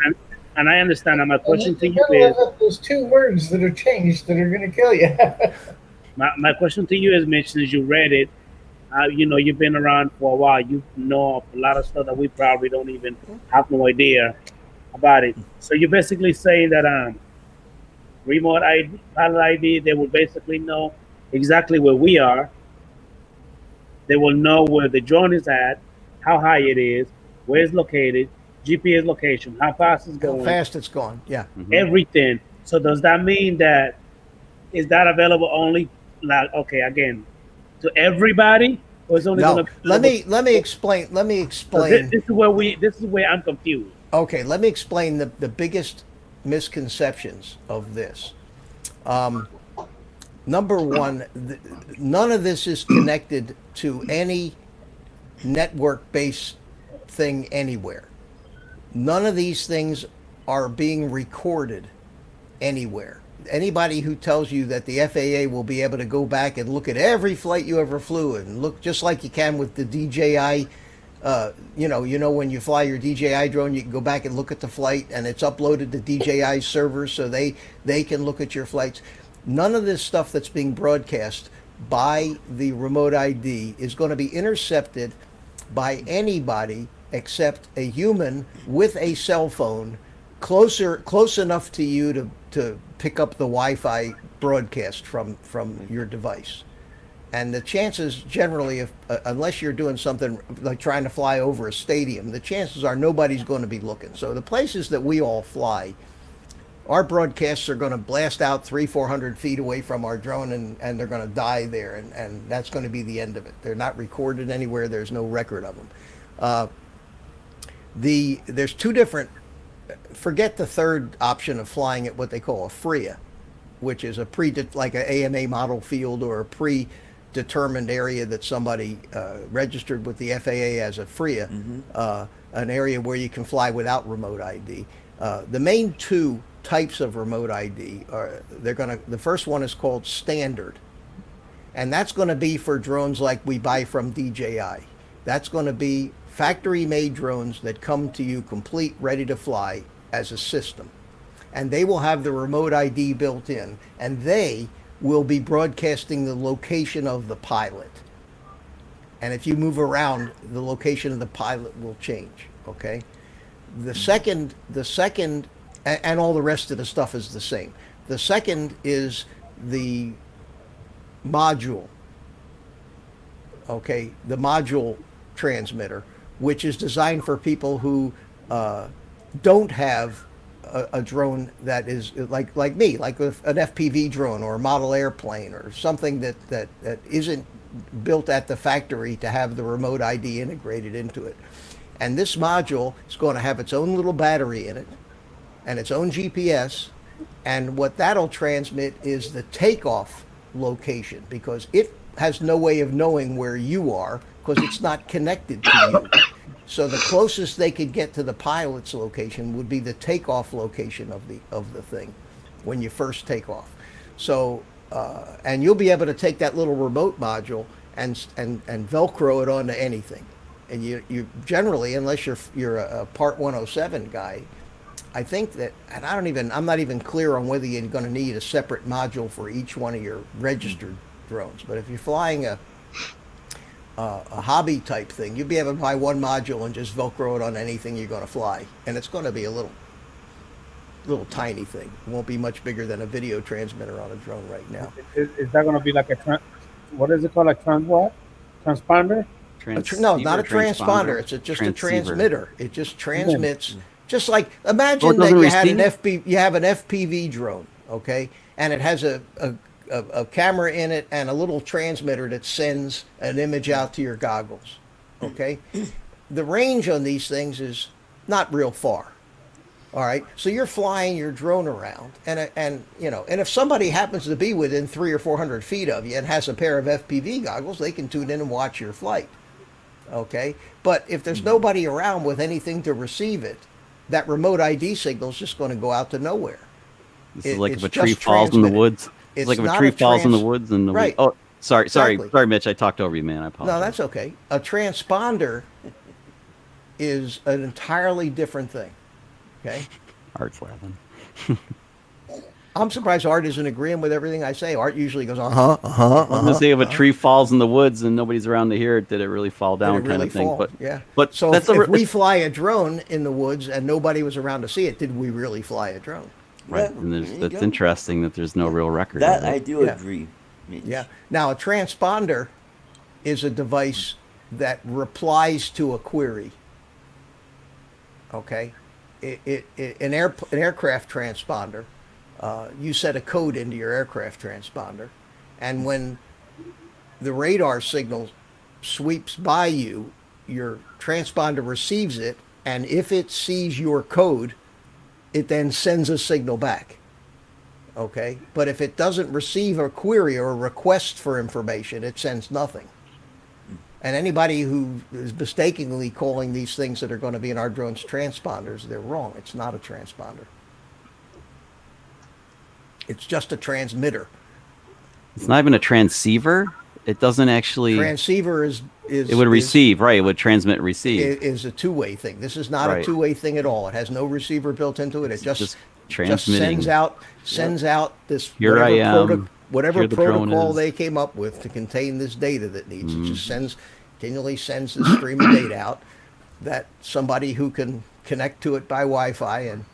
And I understand. And my question to You you gotta is, look up those 2 words that are changed that are going to kill you. my question to you is, Mitch, since you read it, you've been around for a while. You know a lot of stuff that we probably don't even have no idea about it. So you're basically saying that remote ID, pilot ID, they will basically know exactly where we are. They will know where the drone is at, how high it is, where it's located, GPS location, how fast it's How going, fast it's gone. Yeah. everything. So does that mean that is that available only, like, okay, again, to everybody, or is it only No. going to? Let me explain. Let me So explain. this is where I'm confused. Okay, let me explain the biggest misconceptions of this. Number one, none of this is connected to any network-based thing anywhere. None of these things are being recorded anywhere. Anybody who tells you that the FAA will be able to go back and look at every flight you ever flew and look just like you can with the DJI, when you fly your DJI drone, you can go back and look at the flight, and it's uploaded to DJI servers so they can look at your flights. None of this stuff that's being broadcast by the remote ID is going to be intercepted by anybody except a human with a cell phone close enough to you to pick up the Wi-Fi broadcast from your device. And the chances generally, unless you're doing something like trying to fly over a stadium, the chances are nobody's going to be looking. So the places that we all fly, our broadcasts are going to blast out 300-400 feet away from our drone, and they're going to die there, and that's going to be the end of it. They're not recorded anywhere. There's no record of them. There's 2 different. Forget the third option of flying at what they call a FRIA, which is like an AMA model field or a predetermined area that somebody registered with the FAA as a FRIA, an area where you can fly without remote ID. The main 2 types of remote ID are the first one is called standard, and that's going to be for drones like we buy from DJI. That's going to be factory-made drones that come to you complete, ready to fly as a system. And they will have the remote ID built in, and they will be broadcasting the location of the pilot. And if you move around, the location of the pilot will change, okay? The second, and all the rest of the stuff is the same. The second is the module, okay? The module transmitter, which is designed for people who don't have a drone that is like me, like an FPV drone or a model airplane or something that isn't built at the factory to have the remote ID integrated into it. And this module is going to have its own little battery in it and its own GPS, and what that'll transmit is the takeoff location, because it has no way of knowing where you are because it's not connected to you. So the closest they could get to the pilot's location would be the takeoff location of the thing when you first take off. So and you'll be able to take that little remote module and Velcro it onto anything. And you generally, unless you're a Part 107 guy, I think that, and I'm not even clear on whether you're going to need a separate module for each one of your registered drones. But if you're flying a hobby type thing, you'd be able to buy one module and just Velcro it on anything you're going to fly, and it's going to be a little tiny thing. It won't be much bigger than a video transmitter on a drone right now. Is that going to be like what is it called? Like what? Transponder? No, not a transponder. It's just a transmitter. It just transmits. Just like imagine that you had you have an FPV drone, okay, and it has a camera in it and a little transmitter that sends an image out to your goggles, okay. The range on these things is not real far. All right, so you're flying your drone around, and if somebody happens to be within 300 or 400 feet of you and has a pair of FPV goggles, they can tune in and watch your flight. Okay, but if there's nobody around with anything to receive it, that remote ID signal is just going to go out to nowhere. This is like if a tree falls in the woods. It's like if a tree falls in the woods and right. Oh, sorry, Exactly. Mitch. I talked over you, man. I apologize. No, that's okay. A transponder is an entirely different thing. Okay. Art's laughing. I'm surprised Art isn't agreeing with everything I say. Art usually goes, I was gonna say if a tree falls in the woods and nobody's around to hear it, did it really fall down? Did it really kind of thing. fall? But yeah. But so that's if we fly a drone in the woods and nobody was around to see it, did we really fly a drone? Right, Yeah, and there you that's go. interesting that there's no real record. That of it. I do Yeah. agree. Mitch. Yeah. Now, a transponder is a device that replies to a query. Okay, an aircraft transponder. You set a code into your aircraft transponder, and when the radar signal sweeps by you, your transponder receives it, and if it sees your code, it then sends a signal back. Okay, but if it doesn't receive a query or a request for information, it sends nothing. And anybody who is mistakenly calling these things that are going to be in our drones transponders, they're wrong. It's not a transponder. It's just a transmitter. It's not even a transceiver. It doesn't actually. Transceiver is it would receive, right? It would transmit and receive. Is a two-way thing. This is not Right. a two-way thing at all. It has no receiver built into it. It just transmitting. sends out this Here I am. whatever Here the drone protocol is. they came up with to contain this data that needs. It just continually sends this stream of data out that somebody who can connect to it by Wi-Fi and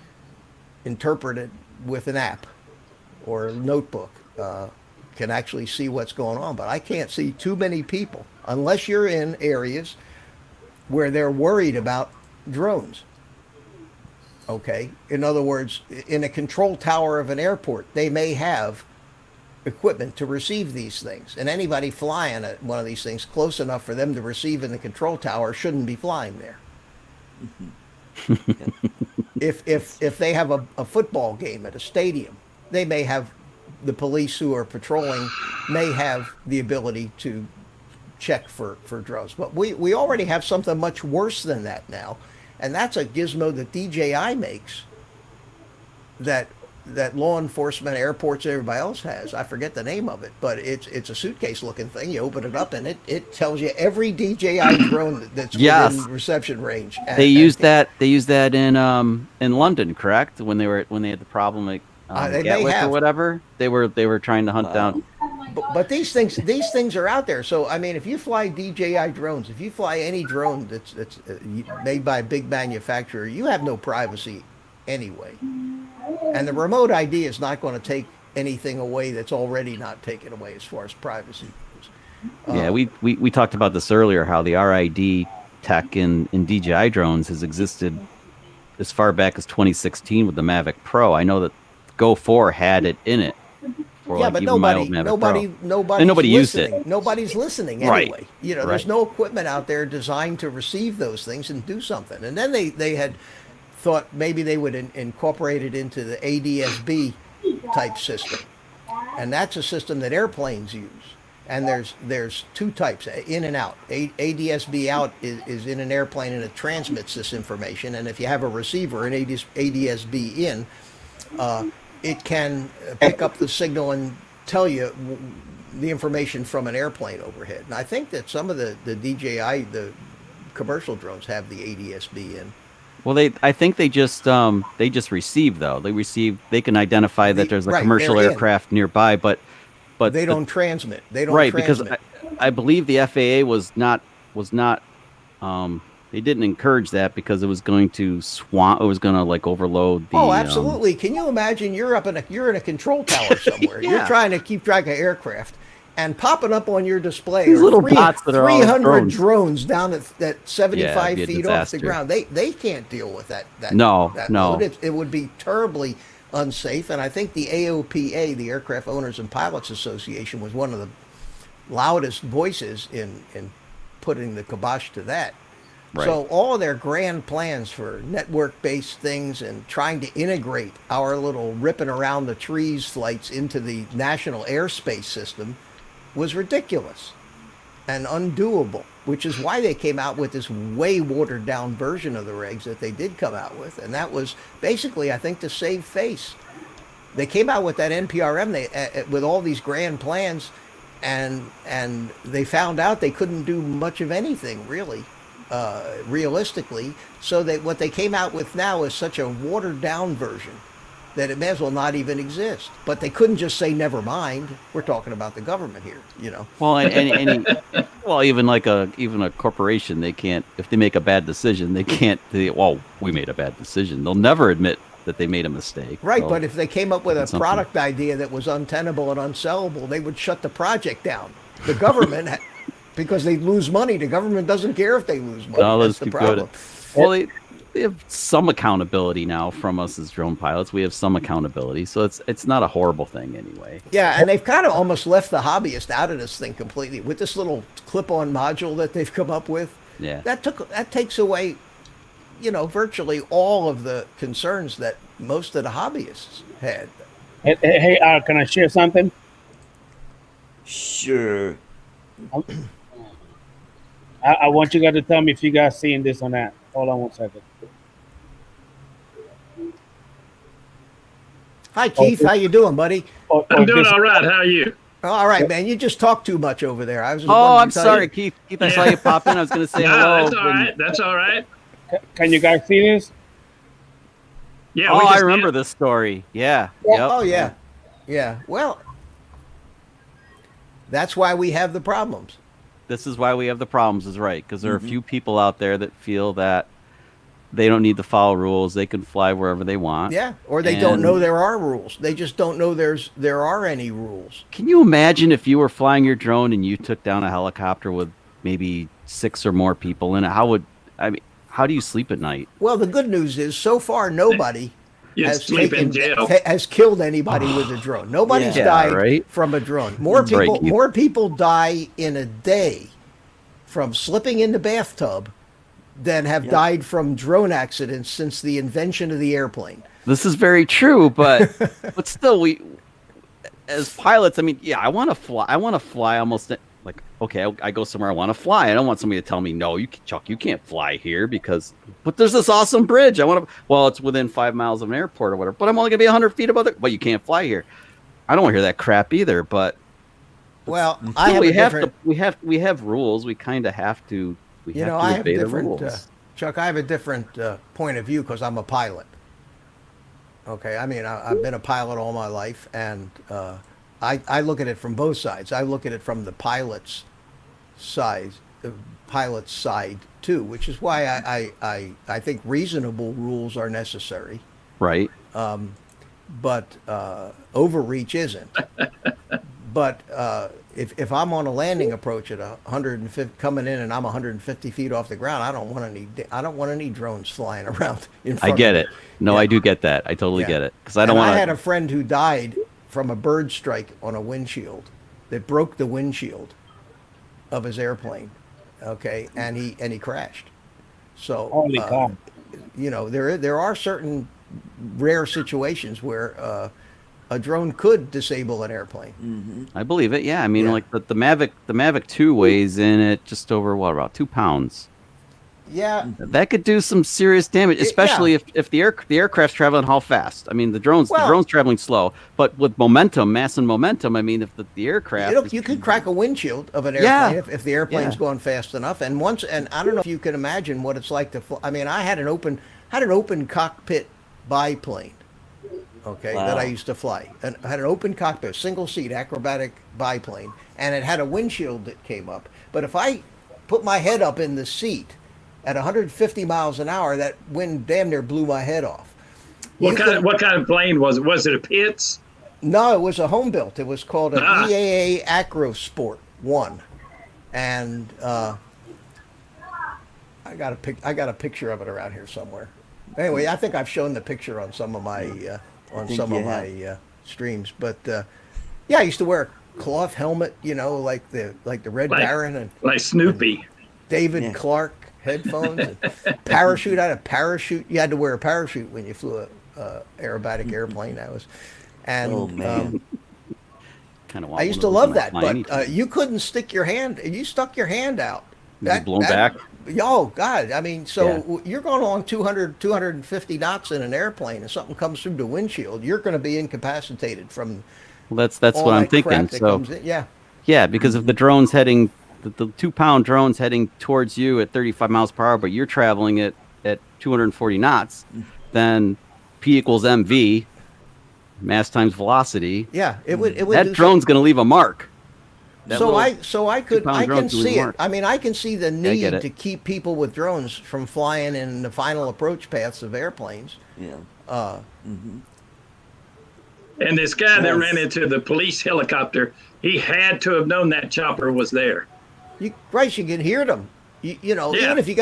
interpret it with an app or a notebook can actually see what's going on. But I can't see too many people, unless you're in areas where they're worried about drones. Okay? In other words, in a control tower of an airport, they may have equipment to receive these things. And anybody flying at one of these things close enough for them to receive in the control tower shouldn't be flying there. If they have a football game at a stadium, they may have the police who are patrolling may have the ability to check for drones. But we already have something much worse than that now. And that's a gizmo that DJI makes that law enforcement, airports, everybody else has. I forget the name of it, but it's a suitcase looking thing. You open it up and it tells you every DJI drone that's within reception range. They used that in London, correct? When they had the problem at they may Gatwick have. or whatever. They were trying to hunt down. But these things are out there. So I mean, if you fly DJI drones, if you fly any drone that's made by a big manufacturer, you have no privacy anyway. And the remote ID is not going to take anything away that's already not taken away as far as privacy goes. Yeah, we talked about this earlier, how the RID tech in DJI drones has existed as far back as 2016 with the Mavic Pro. I know that Go 4 had it in it. Yeah, but nobody used it. Nobody's listening Right. anyway. There's no equipment out there designed to receive those things and do something. And then they had thought maybe they would incorporate it into the ADS-B type system, and that's a system that airplanes use. And there's two types, in and out. ADS-B out is in an airplane and it transmits this information. And if you have a receiver, an ADS-B in, it can pick up the signal and tell you the information from an airplane overhead. And I think that some of the DJI, the commercial drones, have the ADS-B in. Well, I think they just receive though. They can identify that there's a commercial aircraft nearby, but they don't transmit. They don't right transmit. because I believe the FAA was not they didn't encourage that because it was going to swamp. It was going to like overload the. Oh, absolutely. Can you imagine you're in a control tower somewhere. Yeah. You're trying to keep track of aircraft, and popping up on your display These are little dots that are all 300 drones. down at 75 Yeah, it'd be a feet off the disaster. ground. They can't deal with that. No. load. It would be terribly unsafe. And I think the AOPA, the Aircraft Owners and Pilots Association, was one of the loudest voices in putting the kibosh to that. Right. So all of their grand plans for network-based things and trying to integrate our little ripping around the trees flights into the national airspace system was ridiculous and undoable, which is why they came out with this way watered-down version of the regs that they did come out with. And that was basically, I think, to save face. They came out with that NPRM with all these grand plans, and they found out they couldn't do much of anything, really. Realistically, so that what they came out with now is such a watered down version that it may as well not even exist. But they couldn't just say never mind. We're talking about the government here, you know. Well, well, even a corporation, they can't, if they make a bad decision, they can't. We made a bad decision. They'll never admit that they made a mistake. Right, So but if they came up with a something. product idea that was untenable and unsellable, they would shut the project down. The government. Because they lose money. The government doesn't care if they lose money. No, That's let's the keep problem. going. Well, they have some accountability now from us as drone pilots. We have some accountability, so it's not a horrible thing anyway. Yeah, and they've kind of almost left the hobbyist out of this thing completely with this little clip-on module that they've come up with. Yeah. That takes away, virtually all of the concerns that most of the hobbyists had. Hey, can I share something? Sure. I want you guys to tell me if you guys seeing this or not. Hold on one second. Hi, Keith. How you doing, buddy? I'm doing all right. How are you? Oh, all right, man. You just talk too much over there. I was. Oh, I'm sorry, Keith. I saw you pop in. I was going to say hello. No, that's all right. That's all right. Can you guys see this? Yeah. Oh, we I just remember did. this story. Yeah. Yeah. Yep. Oh, yeah. Yeah. Well, that's why we have the problems. This is why we have the problems, is right, because there are a few people out there that feel that they don't need to follow rules. They can fly wherever they want. Yeah. Or they don't know there are rules. They just don't know there are any rules. Can you imagine if you were flying your drone and you took down a helicopter with maybe 6 or more people in it? How do you sleep at night? Well, the good news is so far nobody You sleep in jail. has killed anybody with a drone. Nobody's Yeah, died right? from a drone. More That's right, people Keith. more people die in a day from slipping in the bathtub than have died from drone accidents since the invention of the airplane. This is very true, but still, we as pilots, I want to fly. I want to fly almost like, okay, I go somewhere I want to fly. I don't want somebody to tell me, no, Chuck, you can't fly here but there's this awesome bridge. It's within 5 miles of an airport or whatever, but I'm only gonna be 100 feet above it. But you can't fly here. I don't want to hear that crap either. But Well, we have rules. We kind of have to. We have to I have obey the different, rules. Chuck. I have a different point of view because I'm a pilot. Okay, I've been a pilot all my life, and I look at it from both sides. I look at it from the pilot's side, too, which is why I think reasonable rules are necessary. Right. But overreach isn't. But if I'm on a landing approach at 150 coming in and I'm 150 feet off the ground, I don't want any drones flying around in front. I get of me. it. No, Yeah. I do get that. I totally Yeah. get it because I don't want I had to. a friend who died from a bird strike on a windshield that broke the windshield of his airplane. Okay, and he crashed. So Holy cow. there are certain rare situations where a drone could disable an airplane. I believe it. Yeah, Yeah. like the Mavic 2 weighs in at just over about 2 pounds. Yeah, That could do some serious damage, especially if the aircraft's traveling how fast. The drone's traveling slow, but with mass and momentum. If the aircraft, you could crack a windshield of an airplane Yeah. if the airplane's Yeah. going fast enough. And I don't know if you can imagine what it's like to fly. I had an open cockpit biplane. okay, Wow. that I used to fly. And I had an open cockpit, single seat acrobatic biplane, and it had a windshield that came up. But if I put my head up in the seat at 150 miles an hour, that wind damn near blew my head off. What kind of plane was it? Was it a Pitts? No, it was a home built. It was called an Ah. EAA Acrosport 1. And I got a picture of it around here somewhere. Anyway, I think I've shown the picture on some of my streams. But yeah, I used to wear a cloth helmet, like the Red Baron and Like Snoopy. David Clark headphones, and parachute. I had a parachute. You had to wear a parachute when you flew a aerobatic airplane. That was, and Oh, man. Kind of. I used to love that, but you couldn't stick your hand. You stuck your hand out. Blown back. Oh God! I mean, you're going along 200, 250 knots in an airplane, and something comes through the windshield. You're going to be incapacitated from. Well, that's all what I'm that crap thinking. that So comes in. Yeah. yeah, because if the drone's heading, the 2-pound drone's heading towards you at 35 miles per hour, but you're traveling at 240 knots, then P equals mv, mass times velocity. Yeah, it would. That drone's going to leave a mark. So I can drones do see it. work. I mean, I can see the I get need it. to keep people with drones from flying in the final approach paths of airplanes. Yeah. And this guy that Yes. ran into the police helicopter, he had to have known that chopper was there. You can hear them. Yeah. Even if you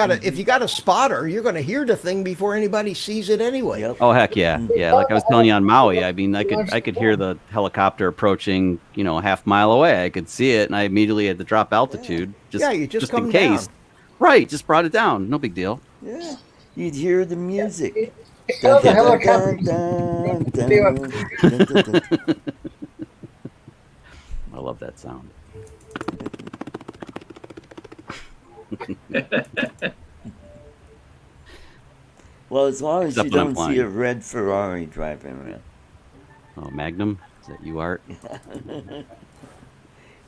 got a spotter, you're going to hear the thing before anybody sees it anyway. Yep. Oh heck yeah, yeah! Like I was telling you on Maui, I mean, I could hear the helicopter approaching, a half mile away. I could see it, and I immediately had to drop altitude You just come in case. down. Right, just brought it down. No big deal. Yeah. You'd hear the music. Tell the helicopter. I love that sound. Well, as long as Except you when I'm don't see a flying. red Ferrari driving around. Oh, Magnum? Is that you, Art? Yeah,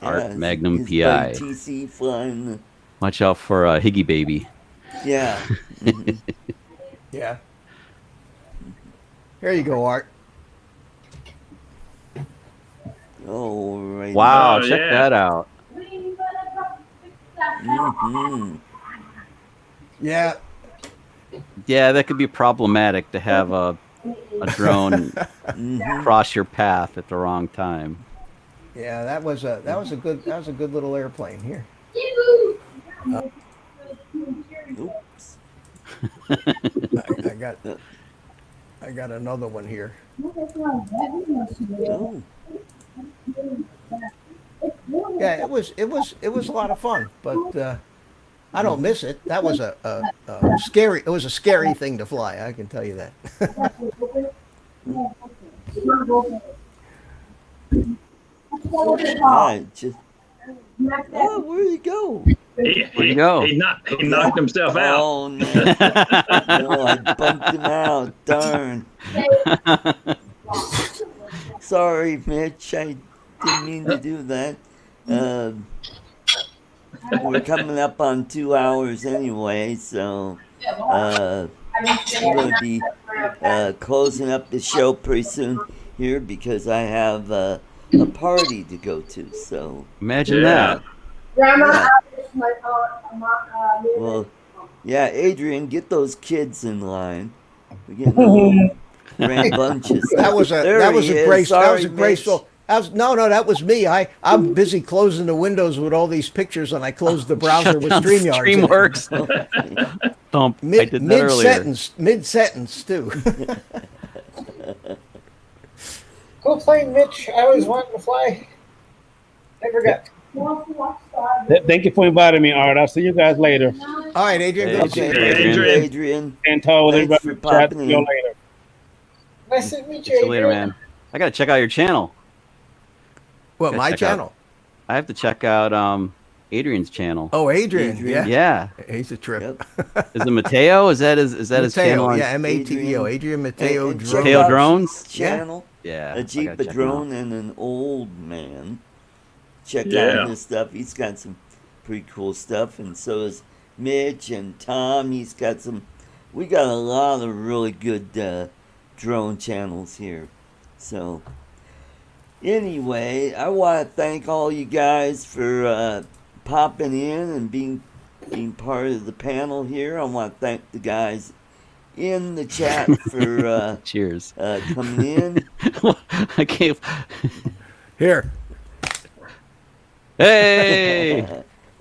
Art Magnum his PI. buddy TC flying. Watch out for Higgy Baby. Yeah. Yeah. Here you go, Art. Oh, right. Wow, Oh, check yeah. that out. Mm-hmm. Yeah. Yeah, that could be problematic to have a drone cross your path at the wrong time. Yeah, that was a good little airplane here. Oops. I got another one here. Oh. Yeah, it was a lot of fun, but I don't miss it. That was a scary. It was a scary thing to fly. I can tell you that. Right. Just. Oh, where'd he go? Where'd you go? He knocked himself out. Oh no! No, I bumped him out. Darn. Sorry, Mitch. I didn't mean to do that. We're coming up on 2 hours anyway, so I'm going to be closing up the show pretty soon here because I have a party to go to. So Imagine Yeah. that. yeah. Well, yeah, Adrian, get those kids in line. We're getting a little rambunctious. That was There a he is. grace. That was Sorry, a graceful. No, that was me. I'm busy closing the windows with all these pictures, and I closed the browser with StreamYard. StreamWorks. Thump. I did that earlier. Mid sentence too. Cool plane, Mitch. I always wanted to fly. Never got. Thank you for inviting me, Art. I'll see you guys later. All right, Adrian. Good to see Okay, you. Adrian. Adrian. And tall with Thanks everybody. for Chat popping to you in. later. Nice to meet See you you, later, Adrian. man. I got to check out your channel. What, Gotta my check out- channel? I have to check out Adrian's channel. Oh, Adrian. Adrian. Yeah. He's a trip. Yep. Is it Mateo? Is that his channel? Mateo, yeah, Mateo. Adrian Mateo. And check Drone. Mateo out Drones? his channel. Yeah. A I Jeep, gotta a check him out. drone, and an old man. Check Yeah. out his stuff. He's got some pretty cool stuff, and so is Mitch and Tom. He's got some. We got a lot of really good drone channels here. So anyway, I want to thank all you guys for popping in and being part of the panel here. I want to thank the guys in the chat for Cheers. coming in. I can't. Here. Hey!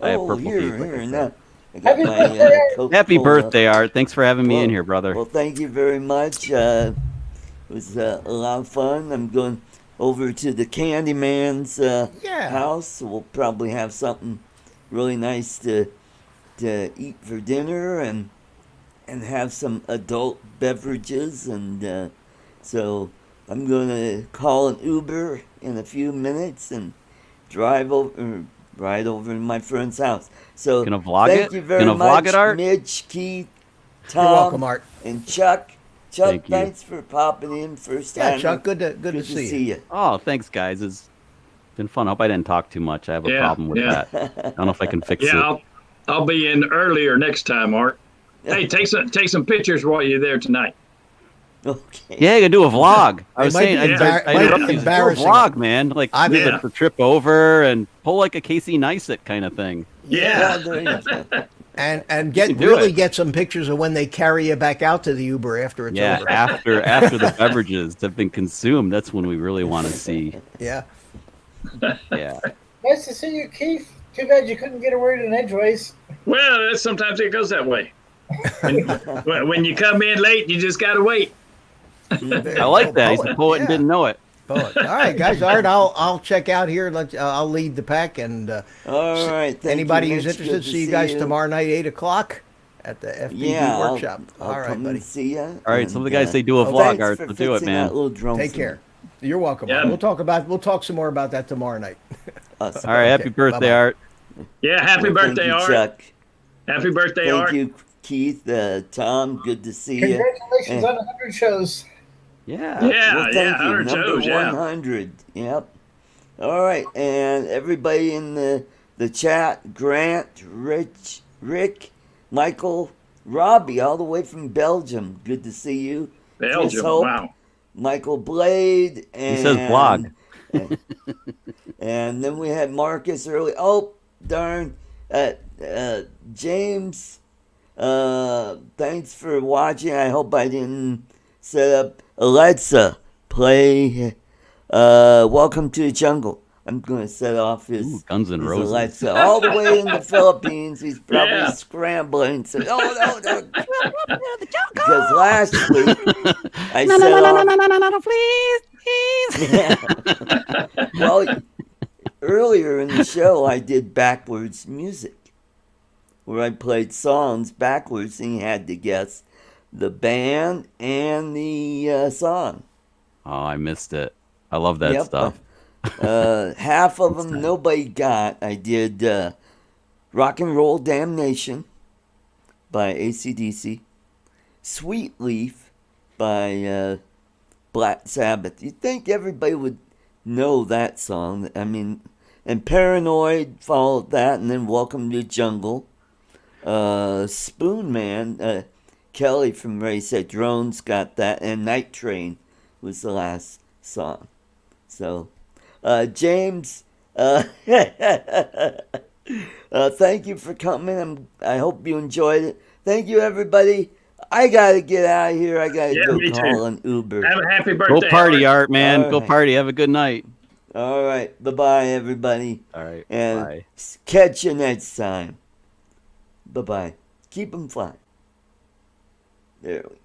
I have Oh, purple here, feet, like I here, said. now. I got Happy my birthday, Coca-Cola. Happy birthday, Art. Thanks for having me in here, brother. Well, thank you very much. It was a lot of fun. I'm going over to the Candyman's Yeah. house. So we'll probably have something really nice to eat for dinner and have some adult beverages. And so I'm going to call an Uber in a few minutes and ride over to my friend's house. So Gonna vlog thank it? you very Gonna much, vlog it, Art? Mitch, Keith, Tom, You're welcome, Art. and Chuck. Chuck, Thank you. thanks for popping in first Yeah, time. Chuck, good to see you. Oh, thanks, guys. It's been fun. I hope I didn't talk too much. I have a Yeah, problem with yeah. that. I don't know if I can fix Yeah, it. I'll be in earlier next time, Art. Hey, take some pictures while you're there tonight. Okay. Yeah, you can do a vlog. I It was might saying, be I embar- might interrupted be you. Do a embarrassing. vlog, man. Like, I do mean- the trip over and pull like a Casey Neistat kind of thing. Yeah, Yeah. there you go. And can do it. get some pictures of when they carry you back out to the Uber after it's Yeah, over. after the beverages have been consumed, that's when we really want to see. Yeah. Yeah. Nice to see you, Keith. Too bad you couldn't get a word in edgeways. Well, sometimes it goes that way. When you come in late, you just gotta wait. I like that. He's a poet and didn't know it. Poet. All right, guys. Art, I'll check out here. I'll lead the pack, and All right. Thank anybody you, who's Mitch. interested, Good to see you guys you. tomorrow night, 8:00 at the FPV Yeah, workshop. I'll All right, come buddy. and see ya. All right, some of the guys say do a oh, vlog, Thanks Art. for So do it, fixing man. that little drone Take for care. me. You're welcome. Yeah. Art. We'll talk some more about that tomorrow night. Awesome. All right, happy Okay, birthday, bye-bye. Art. Yeah, happy Well, birthday, thank you, Art. Chuck. Happy birthday, Thank Art. you, Keith. Tom, good to see you. Congratulations on 100 shows. Yeah. Yeah, Well, thank you. 100 Number shows, yeah. 100. Yep. All right, and everybody in the chat, Grant, Rich, Rick, Michael, Robbie, all the way from Belgium. Good to see you. Chris Belgium, Hope, wow. Michael Blade, and He says blog. and then we had Marcus early. Oh, darn. James, thanks for watching. I hope I didn't set up. Alexa, play Welcome to the Jungle. I'm going to set off his, Ooh, Guns N' his Roses. Alexa all the way in the Philippines. He's probably Yeah. scrambling. So, no. Because last week I set off. please. Well, earlier in the show, I did backwards music, where I played songs backwards, and you had to guess the band and the song. Oh, I missed it. I love that Yep. stuff. Half of them nobody got. I did Rock and Roll Damnation by AC/DC, Sweet Leaf by Black Sabbath. You'd think everybody would know that song. I mean, and Paranoid followed that, and then Welcome to the Jungle. Spoon Man, Kelly from Ray said Drones got that, and Night Train was the last song. So, James, thank you for coming. I hope you enjoyed it. Thank you, everybody. I gotta get out of here. I gotta Yeah, go me call too. an Uber. Have a happy Go birthday, party, Art. Art, man. All Go right. party. Have a good night. All right. Bye-bye, everybody. All right. And Bye. catch you next time. Bye-bye. Keep them flying. There we go.